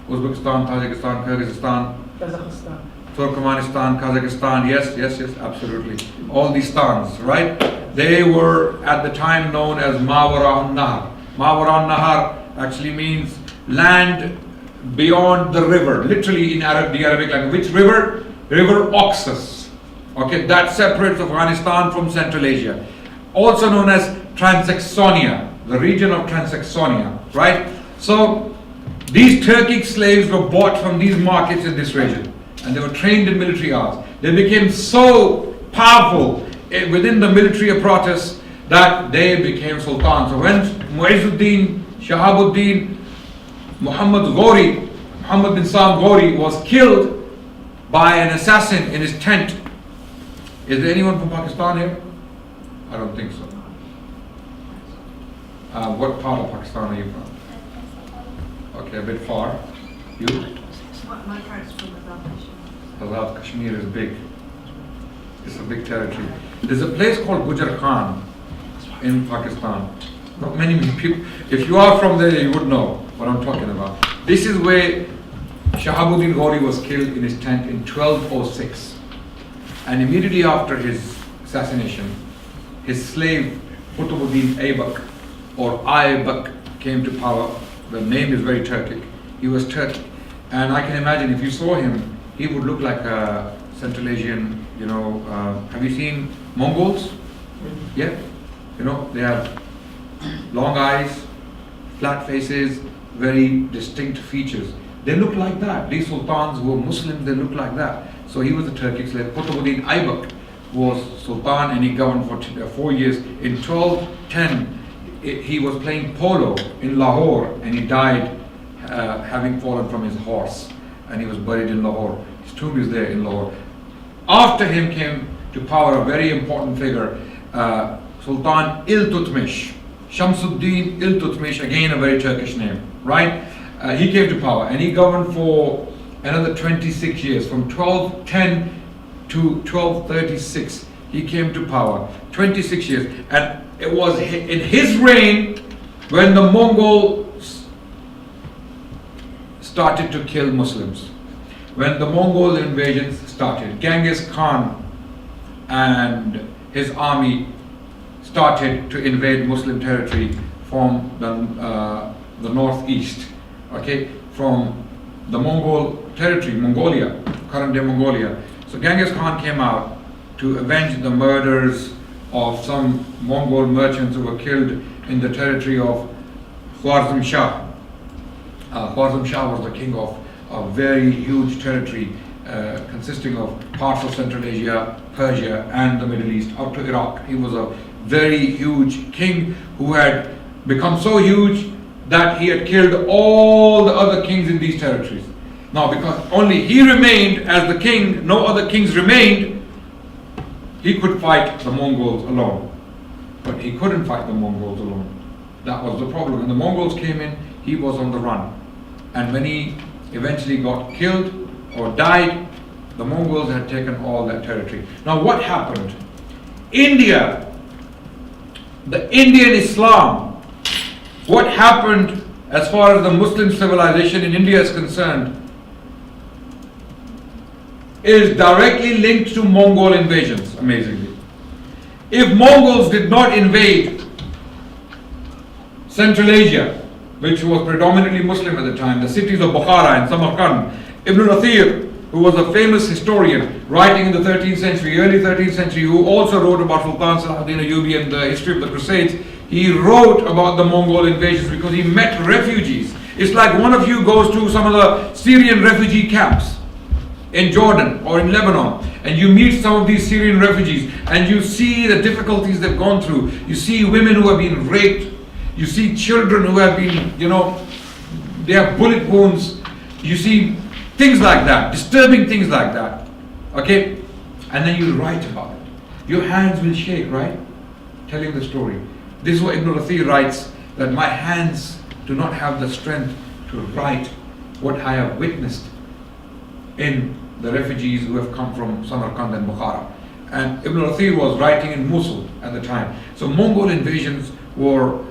Uzbekistan, Tajikistan, Kyrgyzstan, Kazakhstan. Turkmenistan, Kazakhstan, yes, absolutely. All these stans, right? They were at the time known as Mawara Nahar. Mawara Nahar actually means land beyond the river, literally in the Arabic language. Which river? River Oxus. Okay, that separates Afghanistan from Central Asia. Also known as Transaxonia, the region of Transaxonia, right? So these Turkic slaves were bought from these markets in this region, and they were trained in military arts. They became so powerful within the military apparatus that they became sultans. So when Mu'izzuddin, Shahabuddin, Muhammad bin Sam Ghori was killed by an assassin in his tent. Is there anyone from Pakistan here? I don't think so. What part of Pakistan are you from? Okay, a bit far. You? My parents from Azad. Azad Kashmir is big. It's a big territory. There's a place called Gujar Khan in Pakistan. Not many people. If you are from there, you would know what I'm talking about. This is where Shahabuddin Ghori was killed in his tent in 1206. And immediately after his assassination, his slave Qutbuddin Aybak or Aybak came to power. The name is very Turkic. He was Turkic. And I can imagine if you saw him, he would look like a Central Asian, have you seen Mongols? Yeah? They have long eyes, flat faces, very distinct features. They look like that. These sultans who were Muslims, they look like that. So he was a Turkic slave. Qutbuddin Aybak was sultan and he governed for 4 years. In 1210, he was playing polo in Lahore and he died having fallen from his horse, and he was buried in Lahore. His tomb is there in Lahore. After him came to power a very important figure, Sultan Iltutmish, Shamsuddin Iltutmish, again a very Turkish name, right? He came to power and he governed for another 26 years, from 1210 to 1236. He came to power, 26 years, and it was in his reign when the Mongols started to kill Muslims. When the Mongol invasions started, Genghis Khan and his army started to invade Muslim territory from the northeast, okay, from the Mongol territory, Mongolia, current day Mongolia. So Genghis Khan came out to avenge the murders of some Mongol merchants who were killed in the territory of Khwarizm Shah. Khwarizm Shah was the king of a very huge territory consisting of parts of Central Asia, Persia and the Middle East up to Iraq. He was a very huge king who had become so huge that he had killed all the other kings in these territories. Now, because only he remained as the king, no other kings remained, he could fight the Mongols alone. But he couldn't fight the Mongols alone. That was the problem. When the Mongols came in, he was on the run. And when he eventually got killed or died, the Mongols had taken all that territory. Now what happened? India, the Indian Islam, what happened as far as the Muslim civilization in India is concerned is directly linked to Mongol invasions, amazingly. If Mongols did not invade Central Asia, which was predominantly Muslim at the time, the cities of Bukhara and Samarkand, Ibn Athir, who was a famous historian writing in the 13th century, early 13th century, who also wrote about Sultan Salahuddin Ayyubi and the history of the Crusades, he wrote about the Mongol invasions because he met refugees. It's like one of you goes to some of the Syrian refugee camps in Jordan or in Lebanon, and you meet some of these Syrian refugees and you see the difficulties they've gone through. You see women who have been raped. You see children who have been, they have bullet wounds. You see things like that, disturbing things like that. Okay? And then you write about it. Your hands will shake, right? Telling the story. This is what Ibn Athir writes, that my hands do not have the strength to write what I have witnessed in the refugees who have come from Samarkand and Bukhara. And Ibn Athir was writing in Mosul at the time. So Mongol invasions were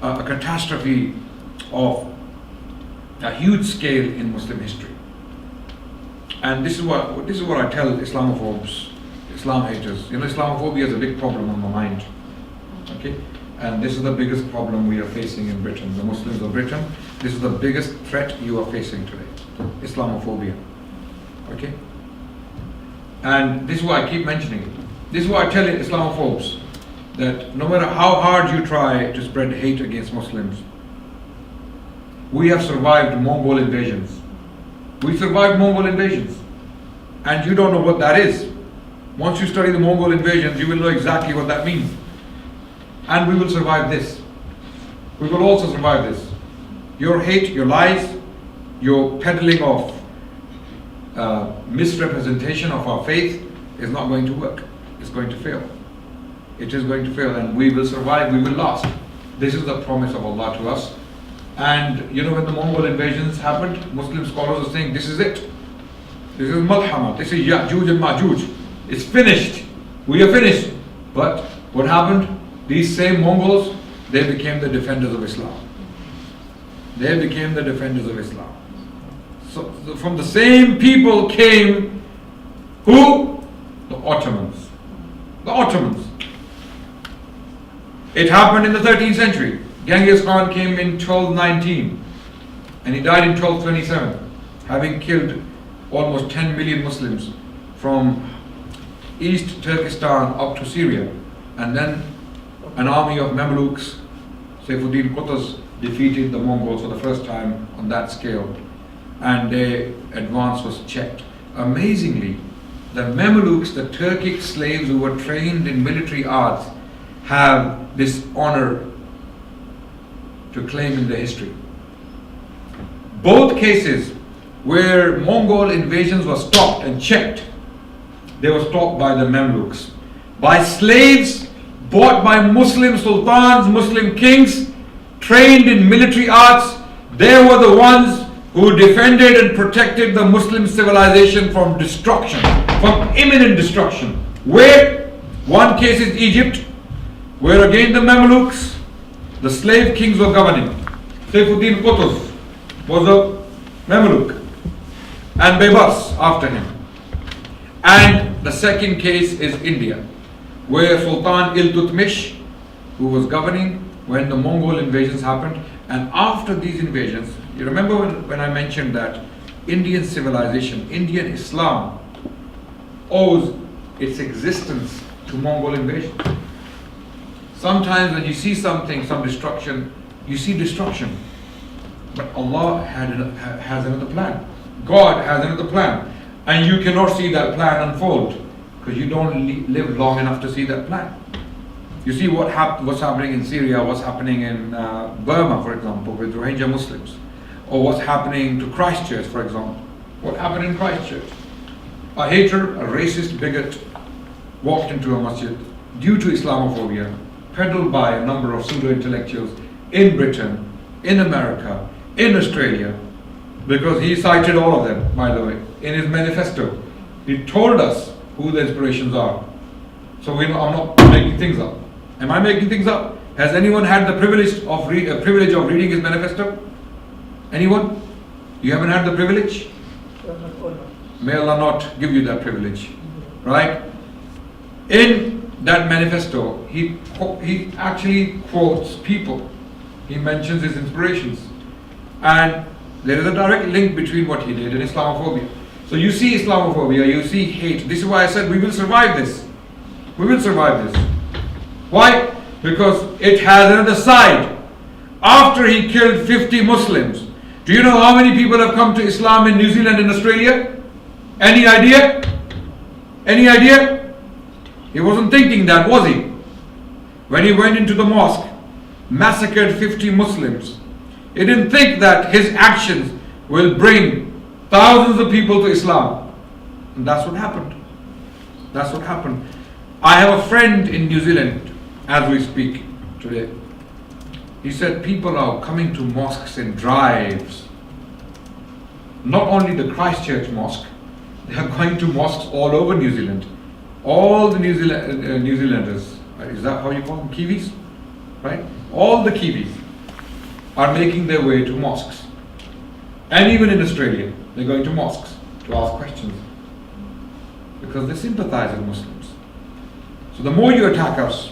a catastrophe of a huge scale in Muslim history. And this is what I tell Islamophobes, Islam haters. Islamophobia is a big problem on my mind. Okay? And this is the biggest problem we are facing in Britain. The Muslims of Britain, this is the biggest threat you are facing today. Islamophobia. Okay? And this is why I keep mentioning it. This is why I tell Islamophobes that no matter how hard you try to spread hate against Muslims, we have survived Mongol invasions. We survived Mongol invasions. And you don't know what that is. Once you study the Mongol invasions, you will know exactly what that means. And we will survive this. We will also survive this. Your hate, your lies, your peddling of misrepresentation of our faith is not going to work. It's going to fail. It is going to fail, and we will survive, we will last. This is the promise of Allah to us. And when the Mongol invasions happened, Muslim scholars are saying this is it. This is Malhama, this is Ya'juj and Ma'juj. It's finished. We are finished. But what happened? These same Mongols, they became the defenders of Islam. They became the defenders of Islam. So from the same people came who? The Ottomans. The Ottomans. It happened in the 13th century. Genghis Khan came in 1219 and he died in 1227, having killed almost 10 million Muslims from East Turkestan up to Syria. And then an army of Mamluks, Saifuddin Qutuz, defeated the Mongols for the first time on that scale. and their advance was checked. Amazingly, the Mamelukes, the Turkic slaves who were trained in military arts, have this honor to claim in their history. Both cases where Mongol invasions were stopped and checked, they were stopped by the Mamluks, by slaves bought by Muslim sultans, Muslim kings, trained in military arts. They were the ones who defended and protected the Muslim civilization from destruction, from imminent destruction. Where? One case is Egypt, where again the Mamluks, the slave kings were governing. Saifuddin Qutuz was a Mamluk, and Baybars after him. And the second case is India, where Sultan Iltutmish, who was governing when the Mongol invasions happened. And after these invasions, you remember when I mentioned that Indian civilization, Indian Islam, owes its existence to Mongol invasion. Sometimes when you see something, some destruction, you see destruction. But Allah has another plan. God has another plan. And you cannot see that plan unfold because you don't live long enough to see that plan. You see what's happening in Syria, what's happening in Burma, for example, with Rohingya Muslims, or what's happening to Christchurch, for example. What happened in Christchurch? A hater, a racist bigot, walked into a masjid due to Islamophobia, peddled by a number of pseudo-intellectuals in Britain, in America, in Australia, because he cited all of them, by the way, in his manifesto. He told us who the inspirations are. So I'm not making things up. Am I making things up? Has anyone had the privilege of reading his manifesto? Anyone? You haven't had the privilege? May Allah not give you that privilege. Right? In that manifesto, he actually quotes people. He mentions his inspirations. And there is a direct link between what he did and Islamophobia. So you see Islamophobia, you see hate. This is why I said we will survive this. We will survive this. Why? Because it has another side. After he killed 50 Muslims, do you know how many people have come to Islam in New Zealand and Australia? Any idea? Any idea? He wasn't thinking that, was he? When he went into the mosque, massacred 50 Muslims, he didn't think that his actions will bring thousands of people to Islam. And that's what happened. That's what happened. I have a friend in New Zealand as we speak today. He said people are coming to mosques in drives. Not only the Christchurch mosque, they are going to mosques all over New Zealand. All the New Zealanders, is that how you call them? Kiwis? Right? All the Kiwis are making their way to mosques. And even in Australia, they're going to mosques to ask questions. Because they sympathize with Muslims. So the more you attack us,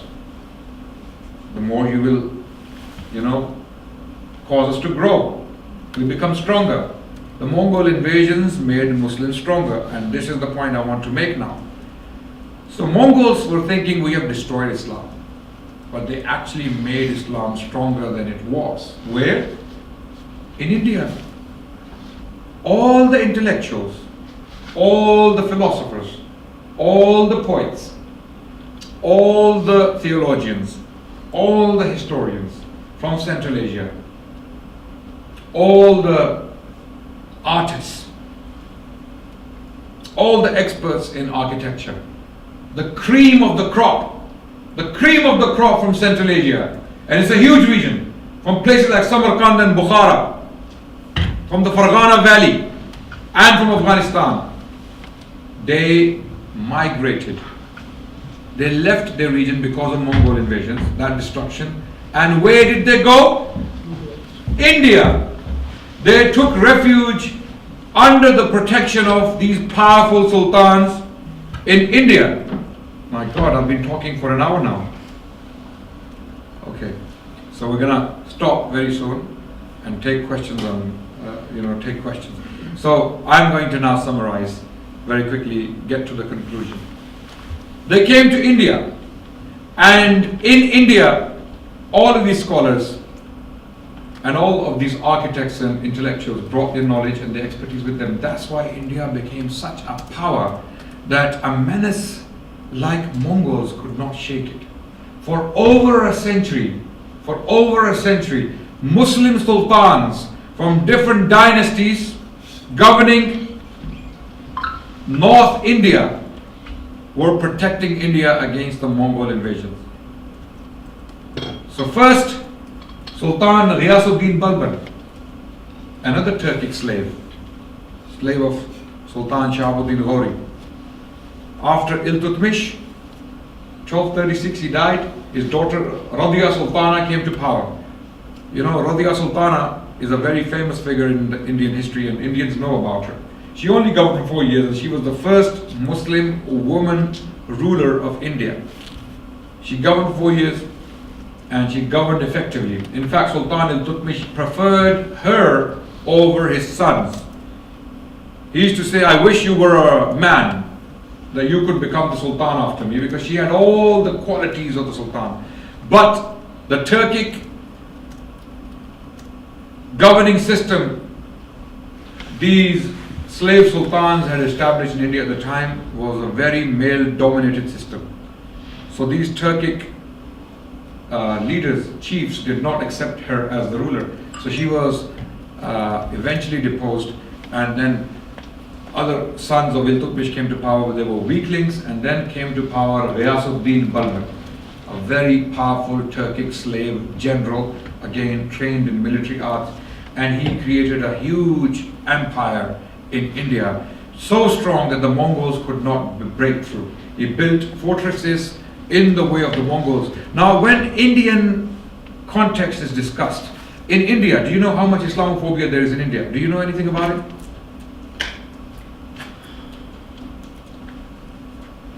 the more you will, cause us to grow. We become stronger. The Mongol invasions made Muslims stronger, and this is the point I want to make now. So Mongols were thinking we have destroyed Islam, but they actually made Islam stronger than it was. Where? In India. All the intellectuals, all the philosophers, all the poets, all the theologians, all the historians from Central Asia, all the artists, all the experts in architecture, the cream of the crop from Central Asia, and it's a huge region, from places like Samarkand and Bukhara, from the Farghana Valley, and from Afghanistan. They migrated. They left their region because of Mongol invasions, that destruction. And where did they go? India. They took refuge under the protection of these powerful sultans in India. My God, I've been talking for an hour now. Okay, so we're gonna stop very soon and take questions take questions. So I'm going to now summarize very quickly, get to the conclusion. They came to India, and in India, all of these scholars And all of these architects and intellectuals brought their knowledge and their expertise with them. That's why India became such a power that a menace like Mongols could not shake it. For over a century, Muslim sultans from different dynasties governing North India were protecting India against the Mongol invasions. So first, Sultan Ghiyasuddin Balban, another Turkic slave of Sultan Shahabuddin Ghori. After Iltutmish, 1236 he died, his daughter Radhiya Sultana came to power. You know, Radhiya Sultana is a very famous figure in the Indian history and Indians know about her. She only governed for 4 years and she was the first Muslim woman ruler of India. She governed 4 years and she governed effectively. In fact, Sultan Iltutmish preferred her over his sons. He used to say, I wish you were a man, that you could become the Sultan after me, because she had all the qualities of the Sultan. But the Turkic governing system these slave sultans had established in India at the time was a very male-dominated system. So these Turkic leaders, chiefs, did not accept her as the ruler. So she was eventually deposed, and then other sons of Iltutmish came to power. They were weaklings, and then came to power Ghiyasuddin Balban, a very powerful Turkic slave general, again trained in military arts, and he created a huge empire in India, so strong that the Mongols could not break through. He built fortresses in the way of the Mongols. Now, when Indian context is discussed, in India, do you know how much Islamophobia there is in India? Do you know anything about it?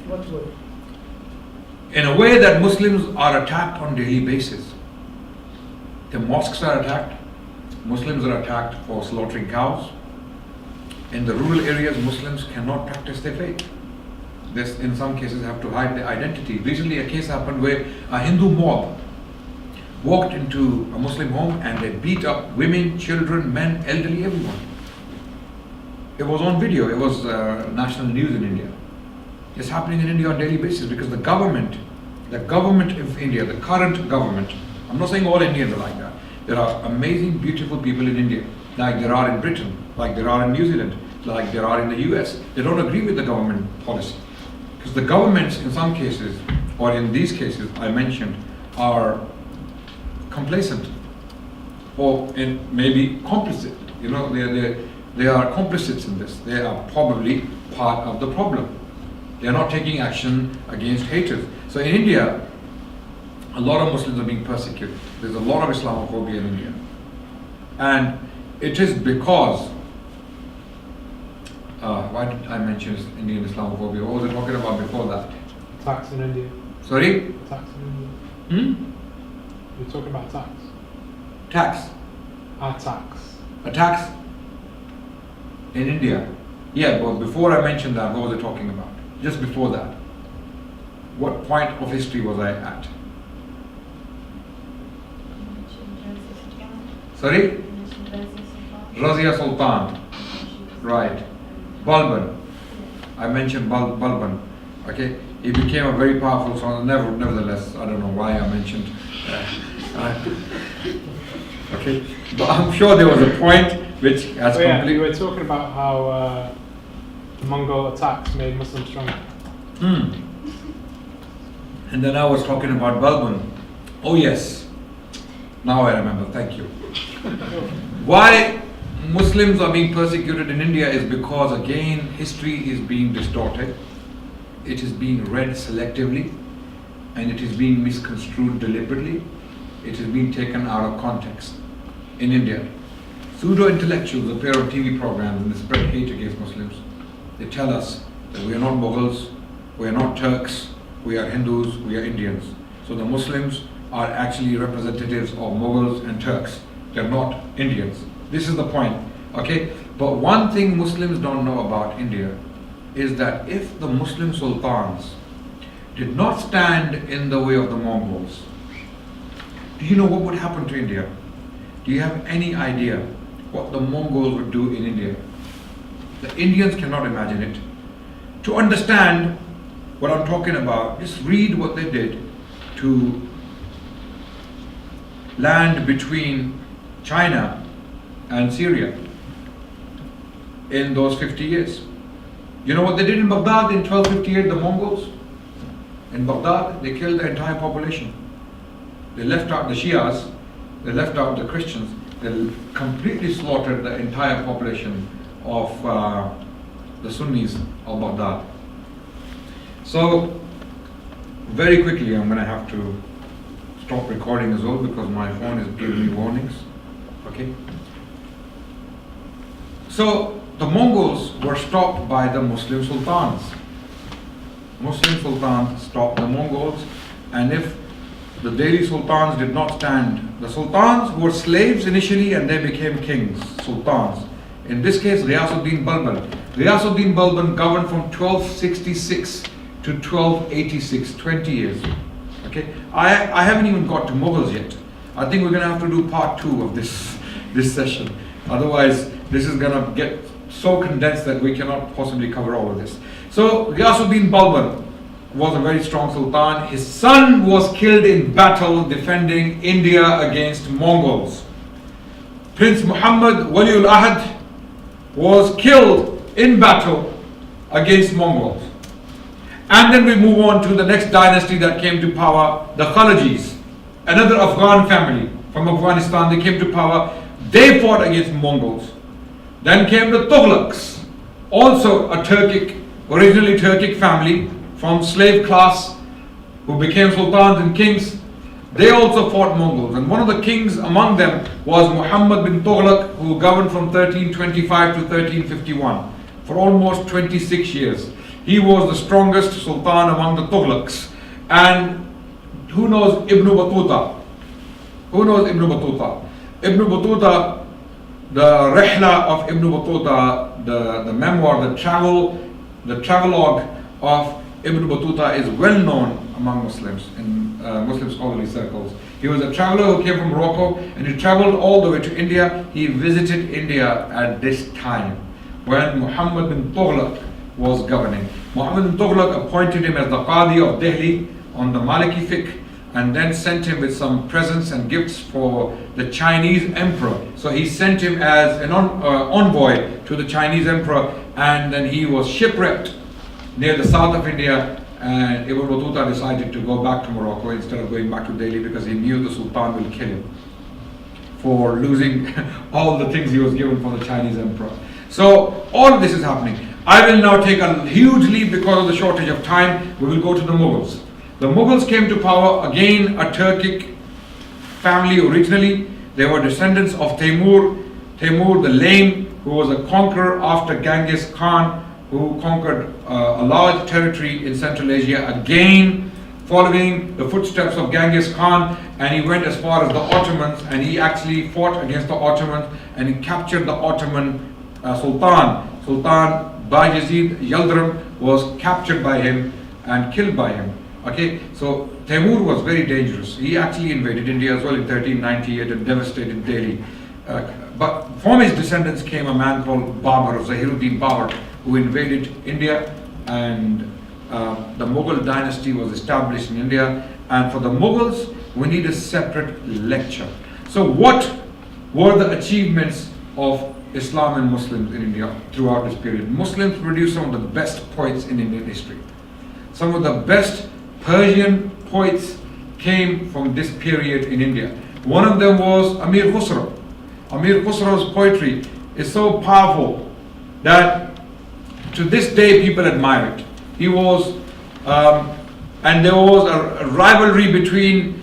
What way? In a way that Muslims are attacked on a daily basis. The mosques are attacked, Muslims are attacked for slaughtering cows. In the rural areas, Muslims cannot practice their faith. This, in some cases, have to hide their identity. Recently, a case happened where a Hindu mob walked into a Muslim home and they beat up women, children, men, elderly, everyone. It was on video. It was national news in India. It's happening in India on a daily basis because the government of India, the current government, I'm not saying all Indians are like that. There are amazing, beautiful people in India, like there are in Britain, like there are in New Zealand, like there are in the US. They don't agree with the government policy. Because the governments, in some cases, or in these cases I mentioned, are complacent or maybe complicit. You know, they are complicits in this. They are probably part of the problem. They are not taking action against haters. So in India, a lot of Muslims are being persecuted. There's a lot of Islamophobia in India. And it is because, why did I mention Indian Islamophobia? What was I talking about before that? Tax in India. Sorry? Tax in India. You're talking about tax. Tax. Our tax. A tax in India. Yeah, but before I mentioned that, what was I talking about? Just before that. What point of history was I at? Sorry? Razia Sultan. Right. Balban. I mentioned Balban. Okay. He became a very powerful sultan. Nevertheless, I don't know why I mentioned. Okay. But I'm sure there was a point which has completely. You were talking about how the Mongol attacks made Muslims stronger. And then I was talking about Balban. Oh yes. Now I remember. Thank you. Why Muslims are being persecuted in India is because, again, history is being distorted. It is being read selectively, and it is being misconstrued deliberately. It is being taken out of context in India. Pseudo-intellectuals appear on TV programs and they spread hate against Muslims. They tell us that we are not Mughals, we are not Turks, we are Hindus, we are Indians. So the Muslims are actually representatives of Mughals and Turks. They're not Indians. This is the point, okay? But one thing Muslims don't know about India is that if the Muslim sultans did not stand in the way of the Mongols, do you know what would happen to India? Do you have any idea what the Mongols would do in India? The Indians cannot imagine it. To understand what I'm talking about, just read what they did to land between China and Syria in those 50 years. You know what they did in Baghdad in 1258, the Mongols? In Baghdad, they killed the entire population. They left out the Shias, they left out the Christians, they completely slaughtered the entire population of the Sunnis of Baghdad. So, very quickly, I'm going to have to stop recording as well because my phone is giving me warnings. Okay? So, the Mongols were stopped by the Muslim Sultans. Muslim Sultans stopped the Mongols, and if the Delhi Sultans did not stand, the Sultans were slaves initially and they became kings, Sultans. In this case, Ghiyasuddin Balban. Ghiyasuddin Balban governed from 1266 to 1286, 20 years. Okay, I haven't even got to Mughals yet. I think we're going to have to do part 2 of this session. Otherwise, this is going to get so condensed that we cannot possibly cover all of this. So, Ghiyasuddin Balban was a very strong sultan. His son was killed in battle defending India against Mongols. Prince Muhammad Wali Allah was killed in battle against Mongols. And then we move on to the next dynasty that came to power, the Khaljis, another Afghan family from Afghanistan. They came to power. They fought against Mongols. Then came the Tughlaqs, also a originally Turkic family from slave class who became sultans and kings. They also fought Mongols, and one of the kings among them was Muhammad bin Tughlaq, who governed from 1325 to 1351 for almost 26 years. He was the strongest sultan among the Tughlaqs. And who knows Ibn Battuta? Who knows Ibn Battuta? Ibn Battuta, the Rihla of Ibn Battuta, the memoir, the travelogue of Ibn Battuta is well known among Muslims in Muslim scholarly circles. He was a traveler who came from Morocco and he traveled all the way to India. He visited India at this time when Muhammad bin Tughlaq was governing. Muhammad bin Tughlaq appointed him as the Qadi of Delhi on the Maliki fiqh and then sent him with some presents and gifts for the Chinese emperor. So he sent him as an envoy to the Chinese emperor, and then he was shipwrecked near the south of India, and Ibn Battuta decided to go back to Morocco instead of going back to Delhi because he knew the Sultan will kill him for losing all the things he was given from the Chinese emperor. So all of this is happening. I will now take a huge leap because of the shortage of time. We will go to the Mughals. The Mughals came to power, again a Turkic family originally. They were descendants of Timur the Lame, who was a conqueror after Genghis Khan, who conquered a large territory in Central Asia, again following the footsteps of Genghis Khan, and he went as far as the Ottomans, and he actually fought against the Ottomans, and he captured the Ottoman Sultan. Sultan Bayezid Yildirim was captured by him and killed by him. Okay, so Timur was very dangerous. He actually invaded India as well in 1398 and devastated Delhi. But from his descendants came a man called Babur, Zahiruddin Babur, who invaded India, and the Mughal dynasty was established in India. And for the Mughals, we need a separate lecture. So what were the achievements of Islam and Muslims in India throughout this period? Muslims produced some of the best poets in Indian history. Some of the best Persian poets came from this period in India. One of them was Amir Khusro. Amir Khusro's poetry is so powerful that to this day people admire it. He was, and there was a rivalry between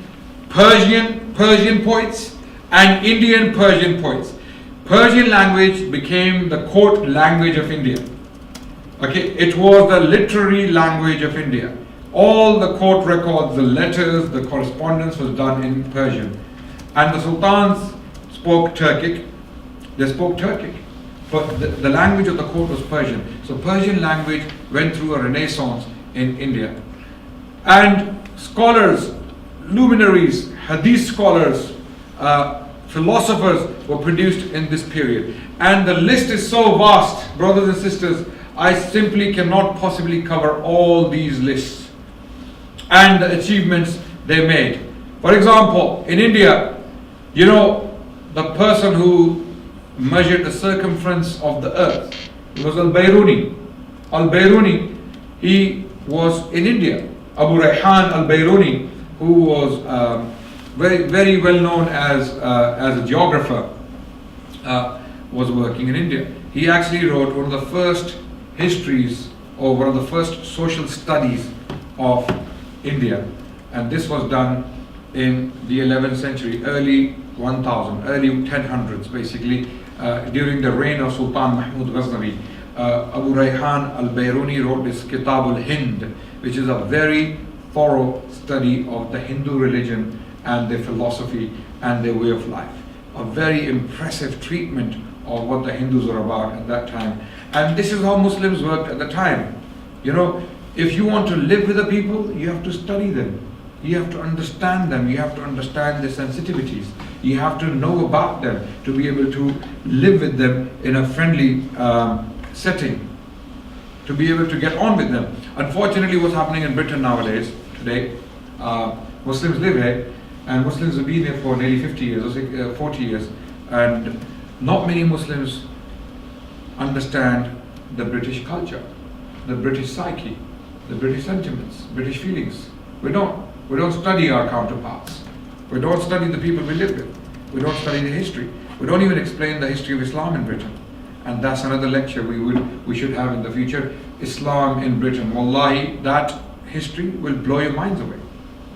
Persian poets and Indian Persian poets. Persian language became the court language of India. Okay, it was the literary language of India. All the court records, the letters, the correspondence was done in Persian. And the sultans spoke Turkic. They spoke Turkic. But the language of the court was Persian. So Persian language went through a renaissance in India. And scholars, luminaries, hadith scholars, philosophers were produced in this period. And the list is so vast, brothers and sisters, I simply cannot possibly cover all these lists and the achievements they made. For example, in India, you know, the person who measured the circumference of the earth was Al-Bayruni. Al-Bayruni, he was in India. Abu Rayhan Al-Bayruni, who was very well known as a geographer, was working in India. He actually wrote one of the first histories, or one of the first social studies of India, and this was done in the 11th century, early 1000s basically, during the reign of Sultan Mahmud Ghaznavid. Abu Rayhan Al-Bayruni wrote this Kitab al-Hind, which is a very thorough study of the Hindu religion and their philosophy and their way of life. A very impressive treatment of what the Hindus were about at that time. And this is how Muslims worked at the time. You know, if you want to live with the people, you have to study them. You have to understand them. You have to understand their sensitivities. You have to know about them to be able to live with them in a friendly setting, to be able to get on with them. Unfortunately, what's happening in Britain nowadays, today, Muslims live here, and Muslims have been here for nearly 50 years or 40 years, and not many Muslims understand the British culture, the British psyche, the British sentiments, British feelings. We don't study our counterparts. We don't study the people we live with. We don't study the history. We don't even explain the history of Islam in Britain. And that's another lecture we should have in the future. Islam in Britain. Wallahi, that history will blow your minds away.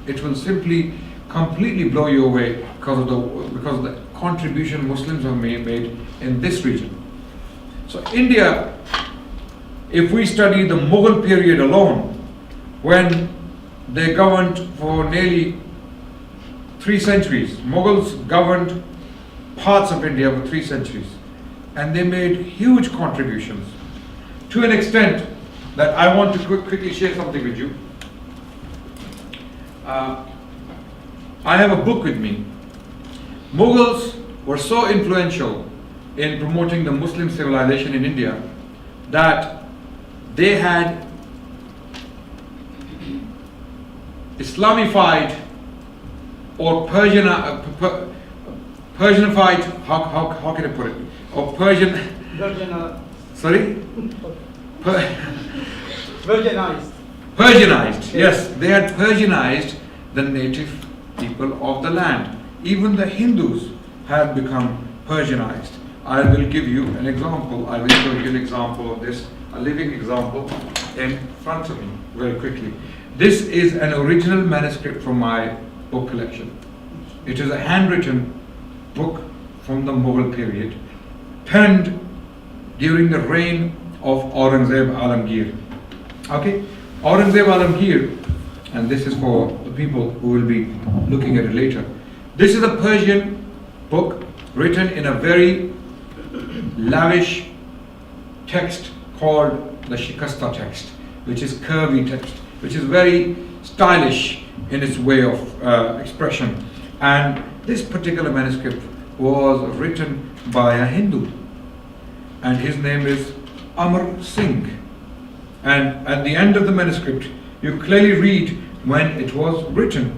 It will simply completely blow you away because of the contribution Muslims have made in this region. So India, if we study the Mughal period alone, when they governed for nearly 3 centuries, Mughals governed parts of India for 3 centuries, and they made huge contributions to an extent that I want to quickly share something with you. I have a book with me. Mughals were so influential in promoting the Muslim civilization in India that they had Islamified or Persianified, how can I put it? Or Persian. Sorry? Persianized, yes. They had Persianized the native people of the land. Even the Hindus had become Persianized. I will give you an example. I will show you an example of this, a living example in front of me very quickly. This is an original manuscript from my book collection. It is a handwritten book from the Mughal period, penned during the reign of Aurangzeb Alamgir. Okay, Aurangzeb Alamgir, and this is for the people who will be looking at it later. This is a Persian book written in a very lavish text called the Shikasta text, which is curvy text, which is very stylish in its way of expression. And this particular manuscript was written by a Hindu, and his name is Amar Singh. And at the end of the manuscript, you clearly read when it was written.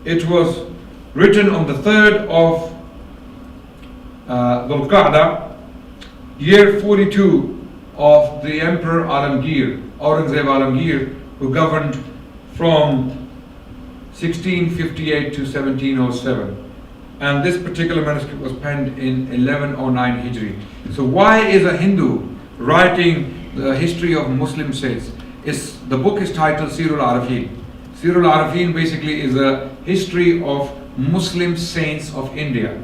It was written on the 3rd of Dhul Qa'dah, year 42 of the Emperor Alamgir, Aurangzeb Alamgir, who governed from 1658 to 1707. And this particular manuscript was penned in 1109 Hijri. So why is a Hindu writing the history of Muslim saints? The book is titled Sirul Arafin. Sirul Arafin basically is a history of Muslim saints of India,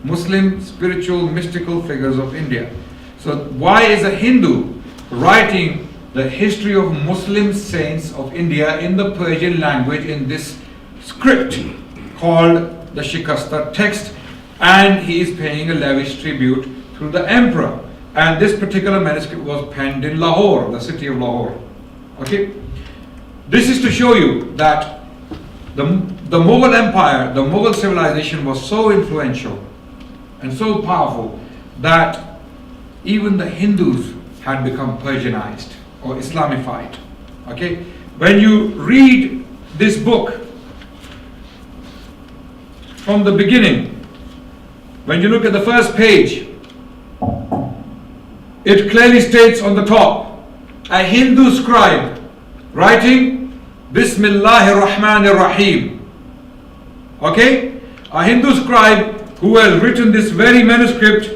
Muslim spiritual mystical figures of India. So why is a Hindu writing the history of Muslim saints of India in the Persian language in this script called the Shikasta text, and he is paying a lavish tribute to the emperor? And this particular manuscript was penned in Lahore, the city of Lahore. Okay, this is to show you that the the Mughal Empire, the Mughal civilization was so influential and so powerful that even the Hindus had become Persianized or Islamified. Okay? When you read this book from the beginning, when you look at the first page, it clearly states on the top, a Hindu scribe writing Bismillahir Rahmanir Rahim. Okay? A Hindu scribe who has written this very manuscript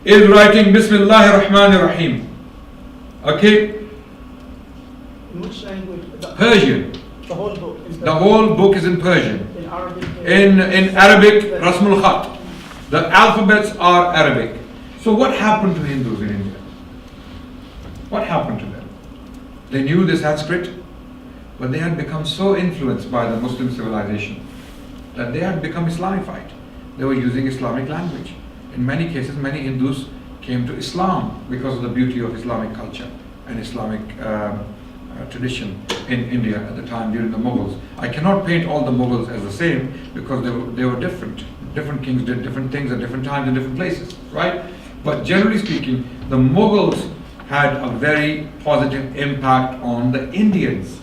is writing Bismillahir Rahmanir Rahim. Okay? In which language? Persian. The whole book is The whole book is in Persian. in Arabic. In Arabic, Rasmul Khat. The alphabets are Arabic. So what happened to Hindus in India? What happened to them? They knew the Sanskrit, but they had become so influenced by the Muslim civilization that they had become Islamified. They were using Islamic language. In many cases, many Hindus came to Islam because of the beauty of Islamic culture and Islamic tradition in India at the time during the Mughals. I cannot paint all the Mughals as the same because they were different. Different kings did different things at different times in different places, right? But generally speaking, the Mughals had a very positive impact on the Indians.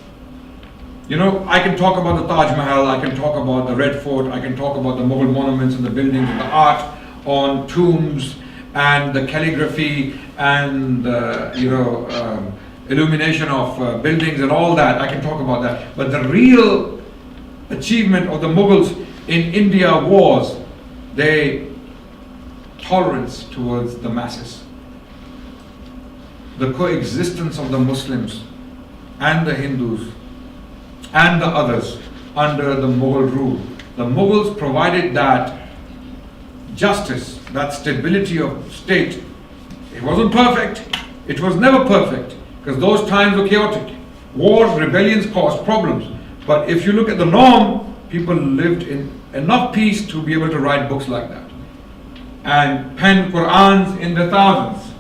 You know, I can talk about the Taj Mahal, I can talk about the Red Fort, I can talk about the Mughal monuments and the buildings and the art on tombs and the calligraphy and illumination of buildings and all that. I can talk about that. But the real achievement of the Mughals in India was their tolerance towards the masses. The coexistence of the Muslims and the Hindus and the others under the Mughal rule. The Mughals provided that justice, that stability of state. It wasn't perfect. It was never perfect because those times were chaotic. Wars, rebellions caused problems. But if you look at the norm, people lived in enough peace to be able to write books like that and pen Qur'ans in the thousands.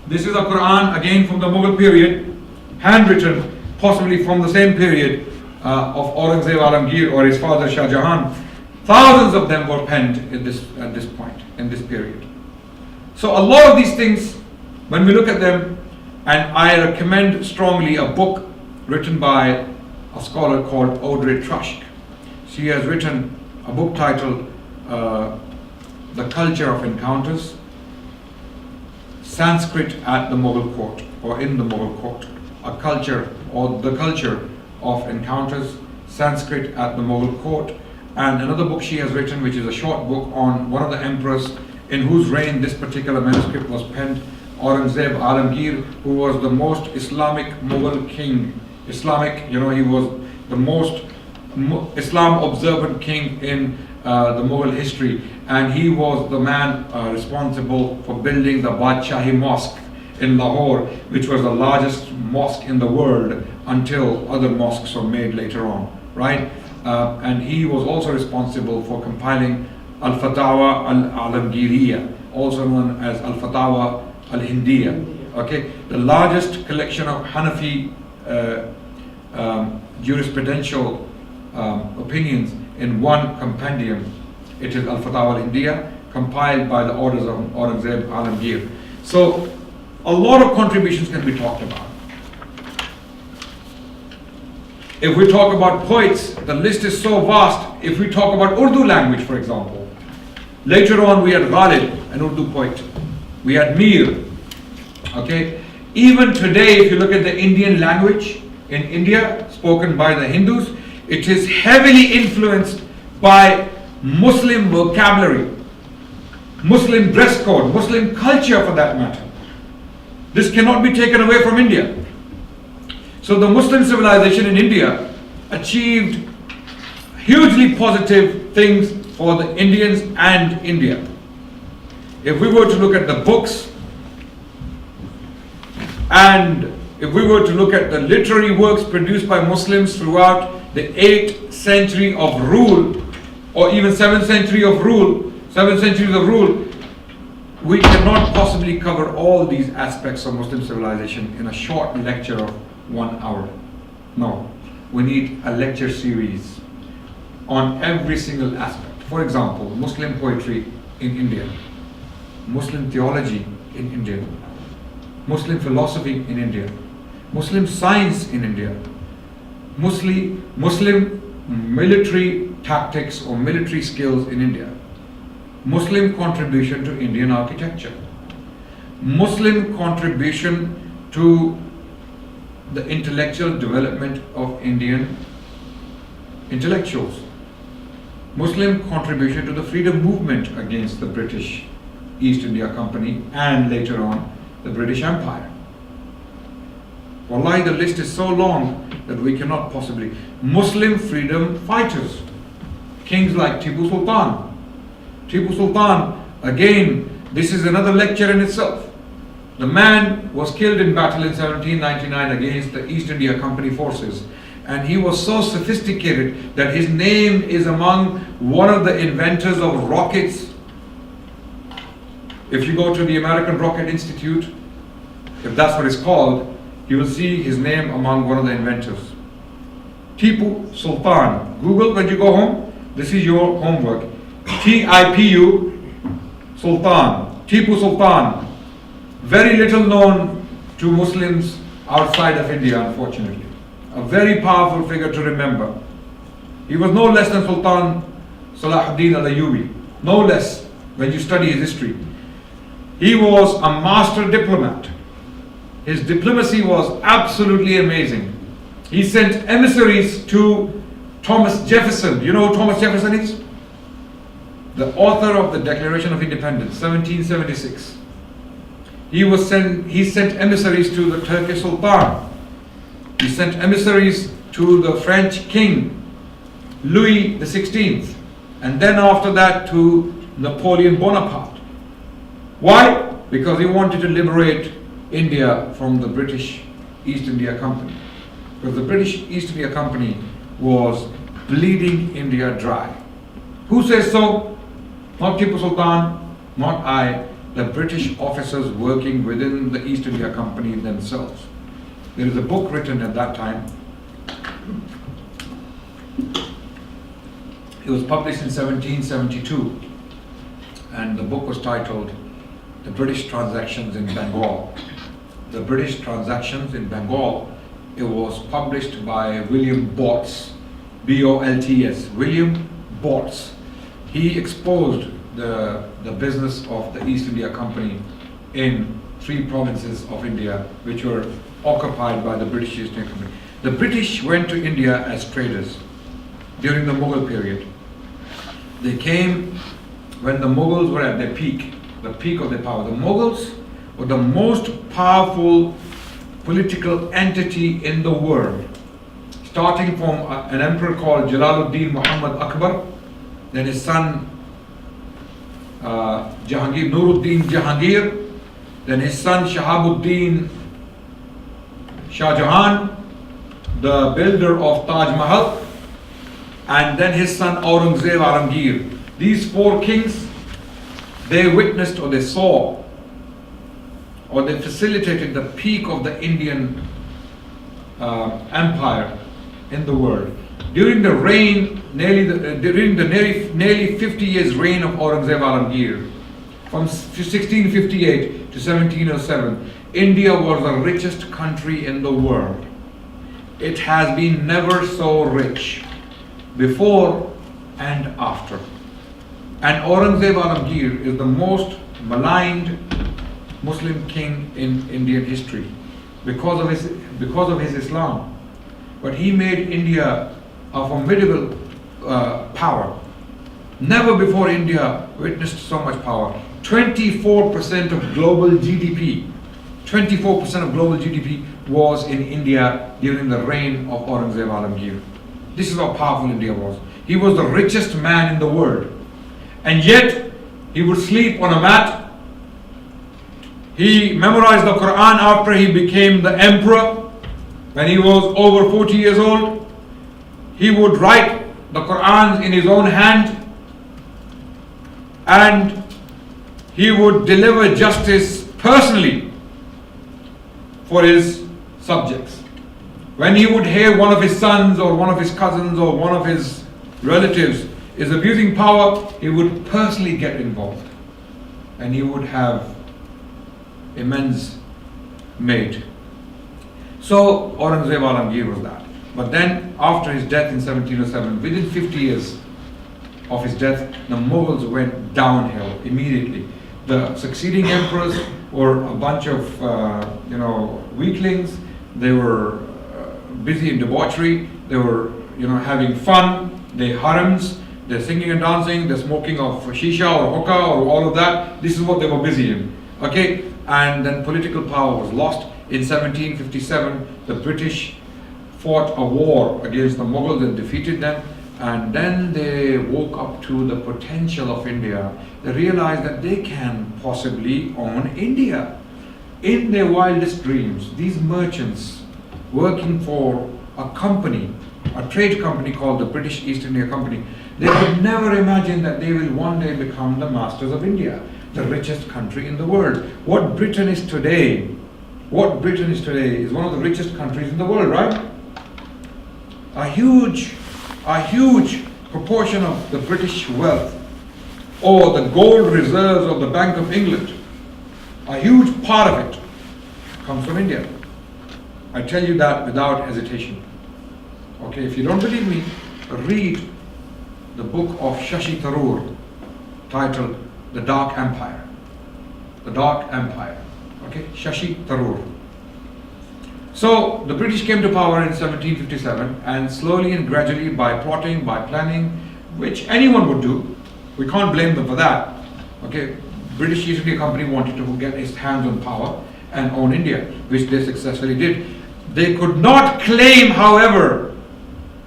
This is a Qur'an again from the Mughal period, handwritten possibly from the same period of Aurangzeb Alamgir or his father Shahjahan. Thousands of them were penned at this point, in this period. So a lot of these things, when we look at them, and I recommend strongly a book written by a scholar called Audrey Trushk. She has written a book titled The Culture of Encounters, Sanskrit at the Mughal Court, or in the Mughal Court. A culture, or the culture of encounters, Sanskrit at the Mughal Court. And another book she has written, which is a short book on one of the emperors in whose reign this particular manuscript was penned, Aurangzeb Alamgir, who was the most Islamic Mughal king. Islamic, he was the most Islam observant king in the Mughal history, and he was the man responsible for building the Badshahi Mosque in Lahore, which was the largest mosque in the world until other mosques were made later on, right? And he was also responsible for compiling Al-Fatawa Al-Alamgiriya, also known as Al-Fatawa Al-Hindiya, okay? The largest collection of Hanafi jurisprudential opinions in one compendium. It is Al-Fatawa Al-Hindiya, compiled by the orders of Aurangzeb Alamgir. So a lot of contributions can be talked about. If we talk about poets, the list is so vast. If we talk about Urdu language, for example, later on we had Ghalib, an Urdu poet. We had Mir. Okay. Even today, if you look at the Indian language in India, spoken by the Hindus, it is heavily influenced by Muslim vocabulary, Muslim dress code, Muslim culture for that matter. This cannot be taken away from India. So the Muslim civilization in India achieved hugely positive things for the Indians and India. If we were to look at the books, and if we were to look at the literary works produced by Muslims throughout the 8th century of rule, or even 7th century of rule, 7 centuries of rule, we cannot possibly cover all these aspects of Muslim civilization in a short lecture of 1 hour. No, we need a lecture series on every single aspect. For example, Muslim poetry in India, Muslim theology in India, Muslim philosophy in India, Muslim science in India, Muslim military tactics or military skills in India, Muslim contribution to Indian architecture, Muslim contribution to the intellectual development of Indian intellectuals, Muslim contribution to the freedom movement against the British East India Company and later on the British Empire. Wallahi, the list is so long that we cannot possibly. Muslim freedom fighters, kings like Tipu Sultan. Tipu Sultan, again, this is another lecture in itself. The man was killed in battle in 1799 against the East India Company forces, and he was so sophisticated that his name is among one of the inventors of rockets. If you go to the American Rocket Institute, if that's what it's called, you will see his name among one of the inventors. Tipu Sultan. Google when you go home. This is your homework. T-I-P-U Sultan. Tipu Sultan. Very little known to Muslims outside of India, unfortunately. A very powerful figure to remember. He was no less than Sultan Salahuddin al-Ayyubi. No less when you study his history. He was a master diplomat. His diplomacy was absolutely amazing. He sent emissaries to Thomas Jefferson. You know who Thomas Jefferson is? The author of the Declaration of Independence, 1776. He sent emissaries to the Turkish Sultan. He sent emissaries to the French king, Louis XVI, and then after that to Napoleon Bonaparte. Why? Because he wanted to liberate India from the British East India Company. Because the British East India Company was bleeding India dry. Who says so? Not Tipu Sultan, not I, the British officers working within the East India Company themselves. There is a book written at that time. It was published in 1772, and the book was titled The British Transactions in Bengal. The British Transactions in Bengal. It was published by William Bolts, B-O-L-T-S, William Bolts. He exposed the business of the East India Company in 3 provinces of India which were occupied by the British East India Company. The British went to India as traders during the Mughal period. They came when the Mughals were at their peak, the peak of their power. The Mughals were the most powerful political entity in the world, starting from an emperor called Jalaluddin Muhammad Akbar, then his son Jahangir, Nuruddin Jahangir, then his son Shahabuddin Shahjahan, the builder of Taj Mahal, and then his son Aurangzeb Alamgir. These 4 kings, they witnessed or they saw or they facilitated the peak of the Indian empire in the world. During the reign, nearly 50 years reign of Aurangzeb Alamgir, from 1658 to 1707, India was the richest country in the world. It has been never so rich, before and after. And Aurangzeb Alamgir is the most maligned Muslim king in Indian history because of his Islam. But he made India a formidable power. Never before India witnessed so much power. 24% of global GDP, 24% of global GDP was in India during the reign of Aurangzeb Alamgir. This is how powerful India was. He was the richest man in the world. And yet, he would sleep on a mat. He memorized the Quran after he became the emperor. When he was over 40 years old, he would write the Quran in his own hand, and he would deliver justice personally for his subjects. When he would hear one of his sons or one of his cousins or one of his relatives is abusing power, he would personally get involved. And he would have immense made. So Aurangzeb Alamgir was that. But then after his death in 1707, within 50 years of his death, the Mughals went downhill immediately. The succeeding emperors were a bunch of weaklings. They were busy in debauchery. They were having fun. They harems. They're singing and dancing. They're smoking of shisha or hookah or all of that. This is what they were busy in. Okay, and then political power was lost. In 1757, the British fought a war against the Mughals and defeated them. And then they woke up to the potential of India. They realized that they can possibly own India. In their wildest dreams, these merchants working for a company, a trade company called the British East India Company, they could never imagine that they will one day become the masters of India, the richest country in the world. What Britain is today is one of the richest countries in the world, right? A huge proportion of the British wealth or the gold reserves of the Bank of England, a huge part of it comes from India. I tell you that without hesitation. Okay, if you don't believe me, read the book of Shashi Tharoor titled The Dark Empire. The Dark Empire. Okay, Shashi Tharoor. So the British came to power in 1757, and slowly and gradually, by plotting, by planning, which anyone would do, we can't blame them for that. Okay, British East India Company wanted to get its hands on power and own India, which they successfully did. They could not claim, however,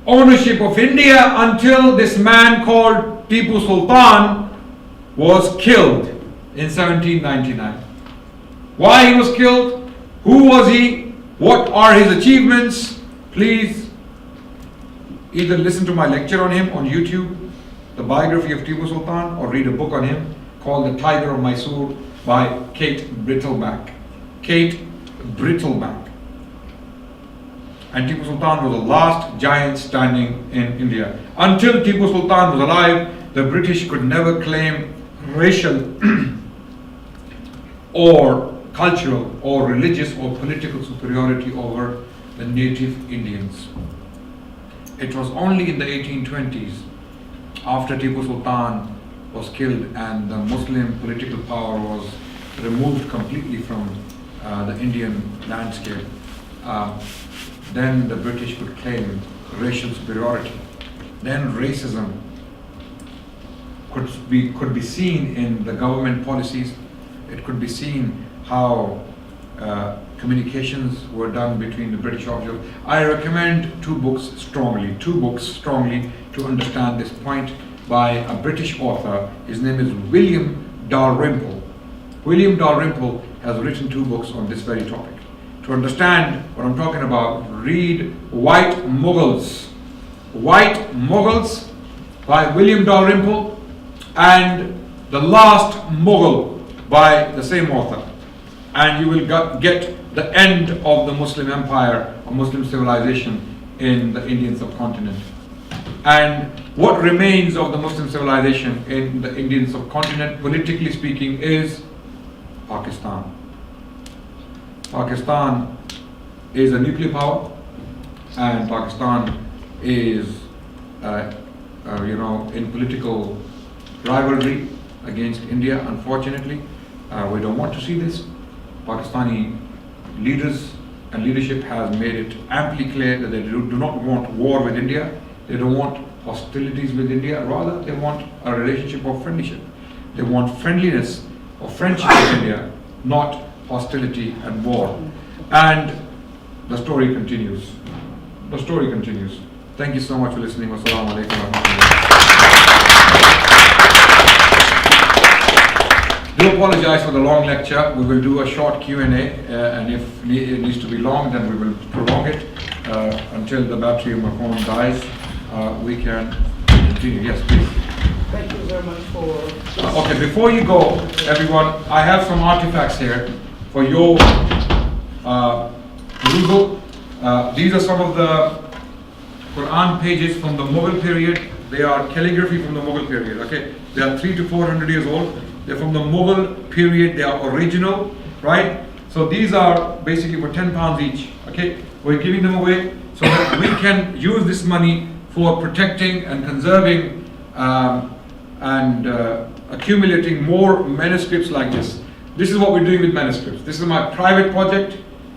ownership of India until this man called Tipu Sultan was killed in 1799. Why he was killed? Who was he? What are his achievements? Please either listen to my lecture on him on YouTube, the biography of Tipu Sultan, or read a book on him called The Tiger of Mysore by Kate Brittleback. Kate Brittleback. And Tipu Sultan was the last giant standing in India. Until Tipu Sultan was alive, the British could never claim racial or cultural or religious or political superiority over the native Indians. It was only in the 1820s, after Tipu Sultan was killed and the Muslim political power was removed completely from the Indian landscape, then the British could claim racial superiority. Then racism could be seen in the government policies. It could be seen how communications were done between the British officials. I recommend two books strongly to understand this point, by a British author. His name is William Dalrymple. William Dalrymple has written two books on this very topic. To understand what I'm talking about, read White Mughals. White Mughals by William Dalrymple, and The Last Mughal by the same author. And you will get the end of the Muslim Empire or Muslim civilization in the Indian subcontinent. And what remains of the Muslim civilization in the Indian subcontinent, politically speaking, is Pakistan. Pakistan is a nuclear power, and Pakistan is, in political rivalry against India. Unfortunately, we don't want to see this. Pakistani leaders and leadership has made it amply clear that they do not want war with India. They don't want hostilities with India. Rather, they want a relationship of friendship. They want friendliness or friendship with India, not hostility and war. And the story continues. The story continues. Thank you so much for listening. Wassalamu alaikum wa rahmatullah. Do apologize for the long lecture. We will do a short Q&A, and if it needs to be long, then we will prolong it until the battery of my phone dies. We can continue. Yes, please. Thank you very much for... Okay, before you go, everyone, I have some artifacts here for your perusal. These are some of the Quran pages from the Mughal period. They are calligraphy from the Mughal period. Okay, they are 300 to 400 years old. They're from the Mughal period. They are original, right? So these are basically for £10 each. Okay, we're giving them away so that we can use this money for protecting and conserving and accumulating more manuscripts like this. This is what we're doing with manuscripts. This is my private project,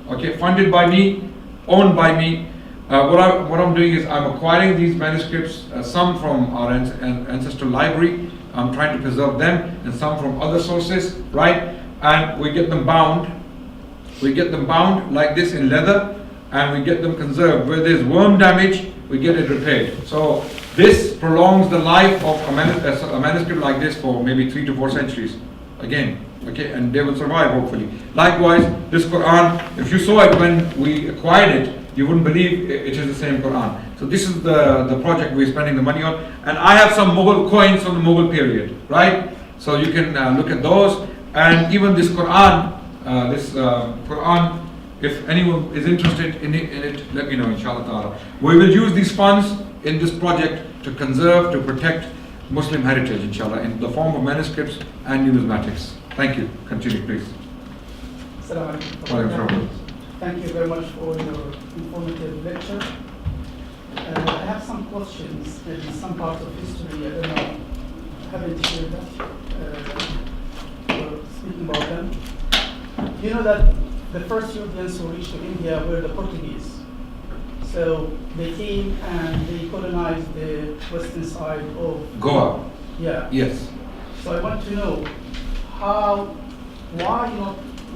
okay, funded by me, owned by me. What I'm doing is I'm acquiring these manuscripts, some from our ancestral library. I'm trying to preserve them, and some from other sources, right? And we get them bound. We get them bound like this in leather, and we get them conserved. Where there's worm damage, we get it repaired. So this prolongs the life of a manuscript like this for maybe 3 to 4 centuries. Again, okay, and they will survive hopefully. Likewise, this Quran, if you saw it when we acquired it, you wouldn't believe it is the same Quran. So this is the project we're spending the money on. And I have some Mughal coins from the Mughal period, right? So you can look at those. And even this Quran, Quran, if anyone is interested in it, let me know, inshallah ta'ala. We will use these funds in this project to conserve, to protect Muslim heritage, inshallah, in the form of manuscripts and numismatics. Thank you. Continue, please. Assalamu alaikum. Thank you very much for your informative lecture. I have some questions, maybe some parts of history, I don't know, I haven't shared that, we're speaking about them. You know that the first Europeans who reached to India were the Portuguese. So they came and they colonized the western side of Goa. Yeah. Yes. So I want to know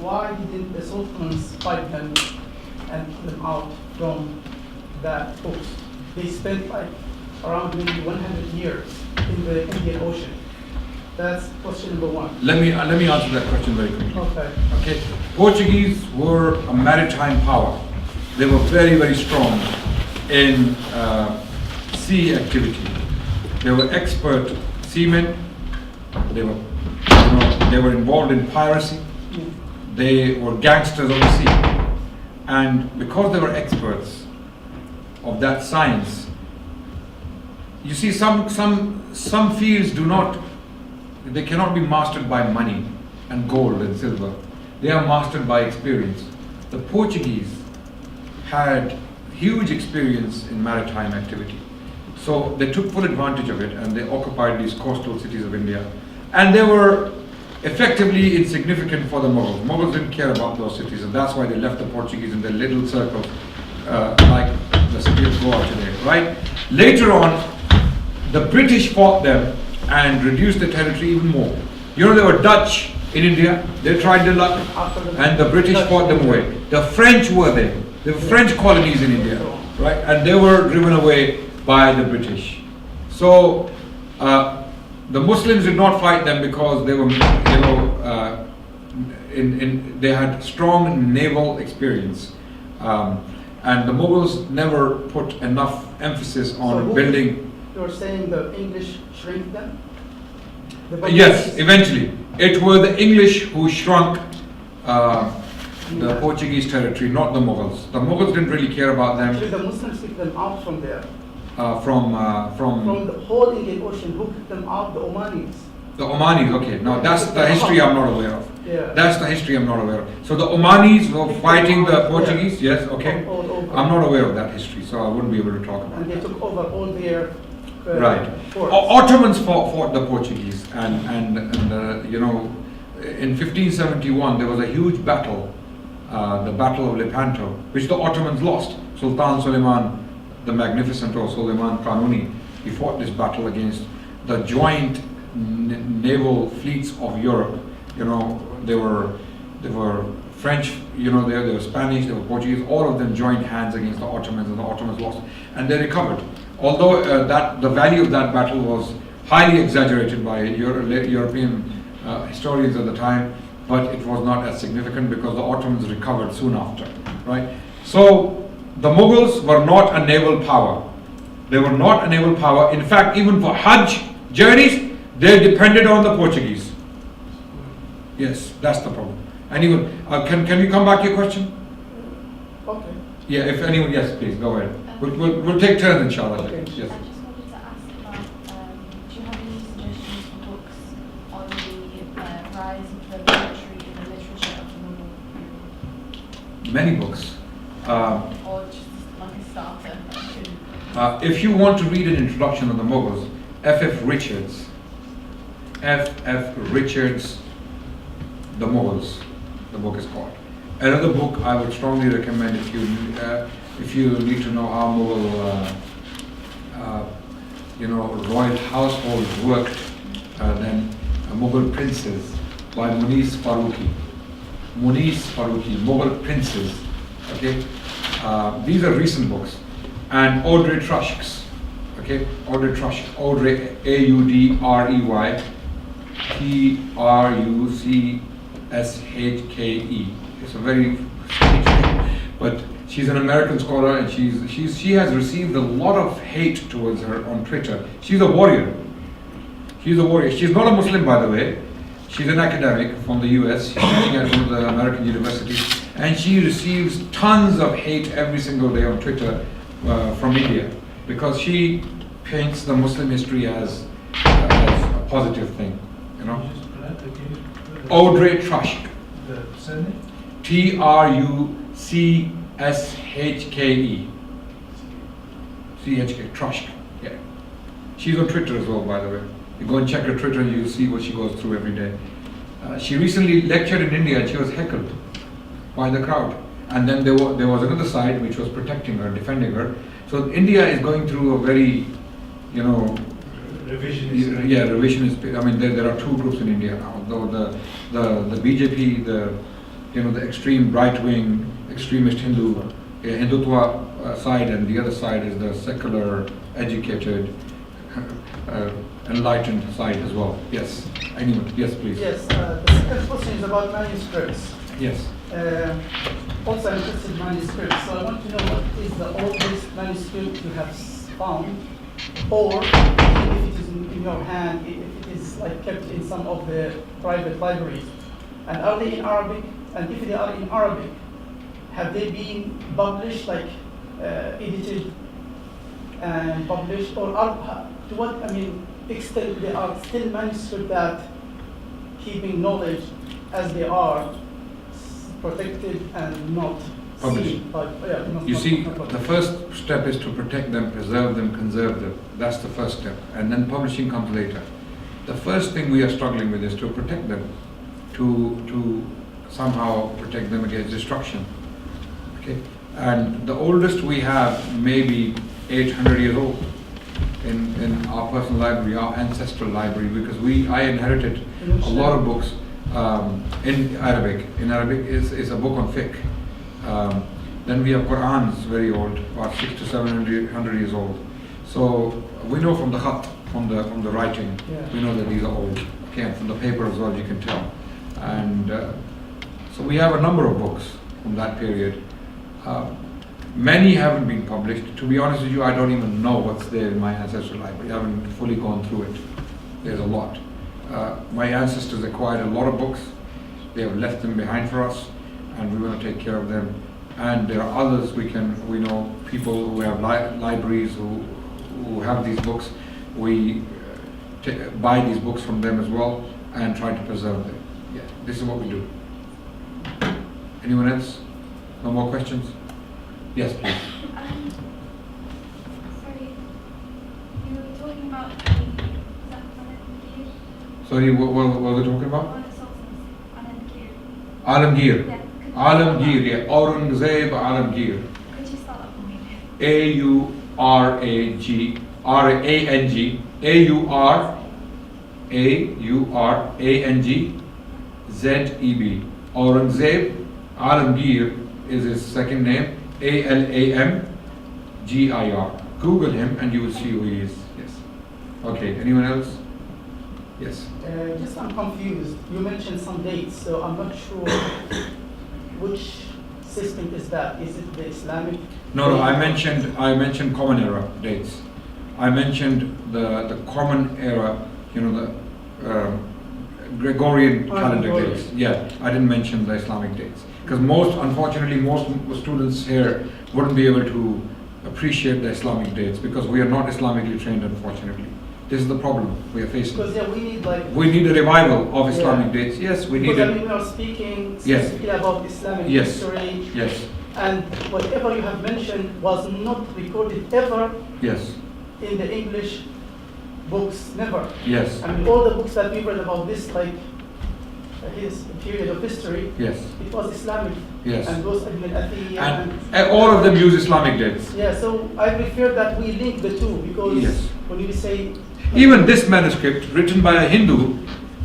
why didn't the Sultans fight them and put them out from that coast? They spent like around maybe 100 years in the Indian Ocean. That's question number one. Let me answer that question very quickly. Okay. Portuguese were a maritime power. They were very, very strong in sea activity. They were expert seamen. They were involved in piracy. They were gangsters of the sea. And because they were experts of that science, you see, some fields they cannot be mastered by money and gold and silver. They are mastered by experience. The Portuguese had huge experience in maritime activity. So they took full advantage of it and they occupied these coastal cities of India. And they were effectively insignificant for the Mughals. Mughals didn't care about those cities, and that's why they left the Portuguese in their little circles, like the city of Goa today, right? Later on, the British fought them and reduced the territory even more. You know, there were Dutch in India. They tried their luck, and the British fought them away. The French were there. There were French colonies in India, right? And they were driven away by the British. So the Muslims did not fight them because they were, they had strong naval experience, and the Mughals never put enough emphasis on building. You're saying the English shrink them? Yes, eventually. It were the English who shrunk the Portuguese territory, not the Mughals. The Mughals didn't really care about them. Actually, the Muslims kicked them out from there. From the whole Indian Ocean. Who kicked them out? The Omanis. The Omanis, okay. Now that's the history I'm not aware of. Yeah. That's the history I'm not aware of. So the Omanis were fighting the Portuguese, yes, okay. I'm not aware of that history, so I wouldn't be able to talk about it. And they took over all their right. Ottomans fought the Portuguese, and in 1571 there was a huge battle, the Battle of Lepanto, which the Ottomans lost. Sultan Suleiman the Magnificent, or Suleiman Kanuni, he fought this battle against the joint naval fleets of Europe. You know, they were French, they were Spanish, they were Portuguese. All of them joined hands against the Ottomans, and the Ottomans lost, and they recovered. Although the value of that battle was highly exaggerated by European historians at the time, but it was not as significant because the Ottomans recovered soon after, right? So the Mughals were not a naval power. They were not a naval power. In fact, even for Hajj journeys, they depended on the Portuguese. Yes, that's the problem. Anyone, can you come back to your question? Okay. Yeah, if anyone, yes, please, go ahead. We'll take turns, inshallah. Okay. Yes. I just wanted to ask about many books. Or just like a starter? If you want to read an introduction on the Mughals, F.F. Richards, The Mughals, the book is called. Another book I would strongly recommend if you need to know how Mughal royal households worked, then Mughal Princes by Munis Farooqi, Mughal Princes. Okay, these are recent books. And Audrey Trushk's, okay, Audrey Trushk, Audrey, Audrey Truschke. It's a very strange name, but she's an American scholar, and she has received a lot of hate towards her on Twitter. She's a warrior. She's not a Muslim, by the way. She's an academic from the US. She's teaching at one of the American universities, and she receives tons of hate every single day on Twitter from India, because she paints the Muslim history as a positive thing, you know. Audrey Trushke. The surname? Truschke. Trushke. Yeah. She's on Twitter as well, by the way. You go and check her Twitter and you'll see what she goes through every day. She recently lectured in India and she was heckled by the crowd. And then there was another side which was protecting her, defending her. So India is going through a very, revisionist. Yeah, revisionist. I mean, there are two groups in India now. Though the BJP, the extreme right-wing, extremist Hindutva side, and the other side is the secular, educated, enlightened side as well. Yes. Anyone? Yes, please. Yes. The second question is about manuscripts. Yes. Also, I'm interested in manuscripts, so I want to know what is the oldest manuscript you have found, or if it is in your hand, if it is like kept in some of the private libraries, and are they in Arabic? And if they are in Arabic, have they been published, like edited and published, or to what extent they are still manuscripts that keeping knowledge as they are, protected and not published. seen by, You see, the first step is to protect them, preserve them, conserve them. That's the first step, and then publishing comes later. The first thing we are struggling with is to protect them, to somehow protect them against destruction. Okay, and the oldest we have maybe 800 years old in our personal library, our ancestral library, because I inherited a lot of books in Arabic. In Arabic is a book on fiqh. Then we have Qur'ans, very old, about 600 to 700 years old. So we know from the khat, from the writing, we know that these are old. Okay, and from the paper as well, you can tell. And so we have a number of books from that period. Many haven't been published. To be honest with you, I don't even know what's there in my ancestral library. I haven't fully gone through it. There's a lot. My ancestors acquired a lot of books. They have left them behind for us, and we want to take care of them. And there are others we know people who have libraries who have these books. We buy these books from them as well and try to preserve them. Yeah, this is what we do. Anyone else? No more questions? Yes, please. Sorry, you were talking about the Sorry, what were we talking about? Alamgir. Alamgir. Alamgir, yeah. Aurangzeb Alamgir. Could you spell that for me? Aurangzeb. Aurangzeb Alamgir is his second name. Alamgir. Google him and you will see who he is. Yes. Okay. Anyone else? Yes. Just I'm confused. You mentioned some dates, so I'm not sure which system is that. Is it the Islamic? No. I mentioned common era dates. I mentioned the common era. The Gregorian calendar dates. Yeah. I didn't mention the Islamic dates because unfortunately, most students here wouldn't be able to appreciate the Islamic dates because we are not Islamically trained, unfortunately. This is the problem we are facing. Because yeah, we need like. We need a revival of Islamic Yeah. dates. Yes, we need Because I it. mean, we are speaking Yes. specifically about Islamic Yes. history, Yes, and whatever you have mentioned was not recorded ever yes, in the English books, never. yes, I mean, all the books that we read about this, like his period of history, yes, it was Islamic. yes. And those Ibn al-Athiyah And all of them use Islamic dates. yeah, so I prefer that we link the two because Yes. when you say Even this manuscript, written by a Hindu,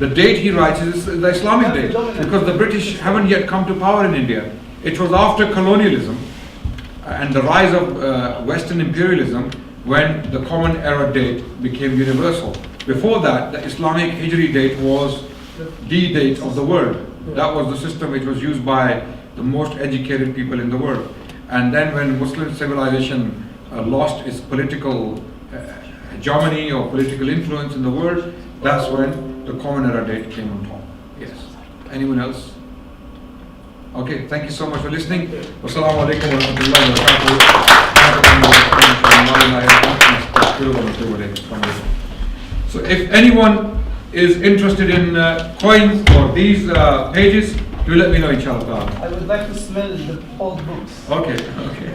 the date he writes is the Islamic date, because the British haven't yet come to power in India. It was after colonialism and the rise of Western imperialism when the Common Era date became universal. Before that, the Islamic Hijri date was the date of the world. That was the system which was used by the most educated people in the world. And then when Muslim civilization lost its political hegemony or political influence in the world, that's when the Common Era date came on top. Yes. Anyone else? Okay, thank you so much for listening. Wassalamu alaikum wa rahmatullahi wa barakatuh. So if anyone is interested in coins or these pages, do let me know, inshallah. I would like to smell the old books. Okay, okay.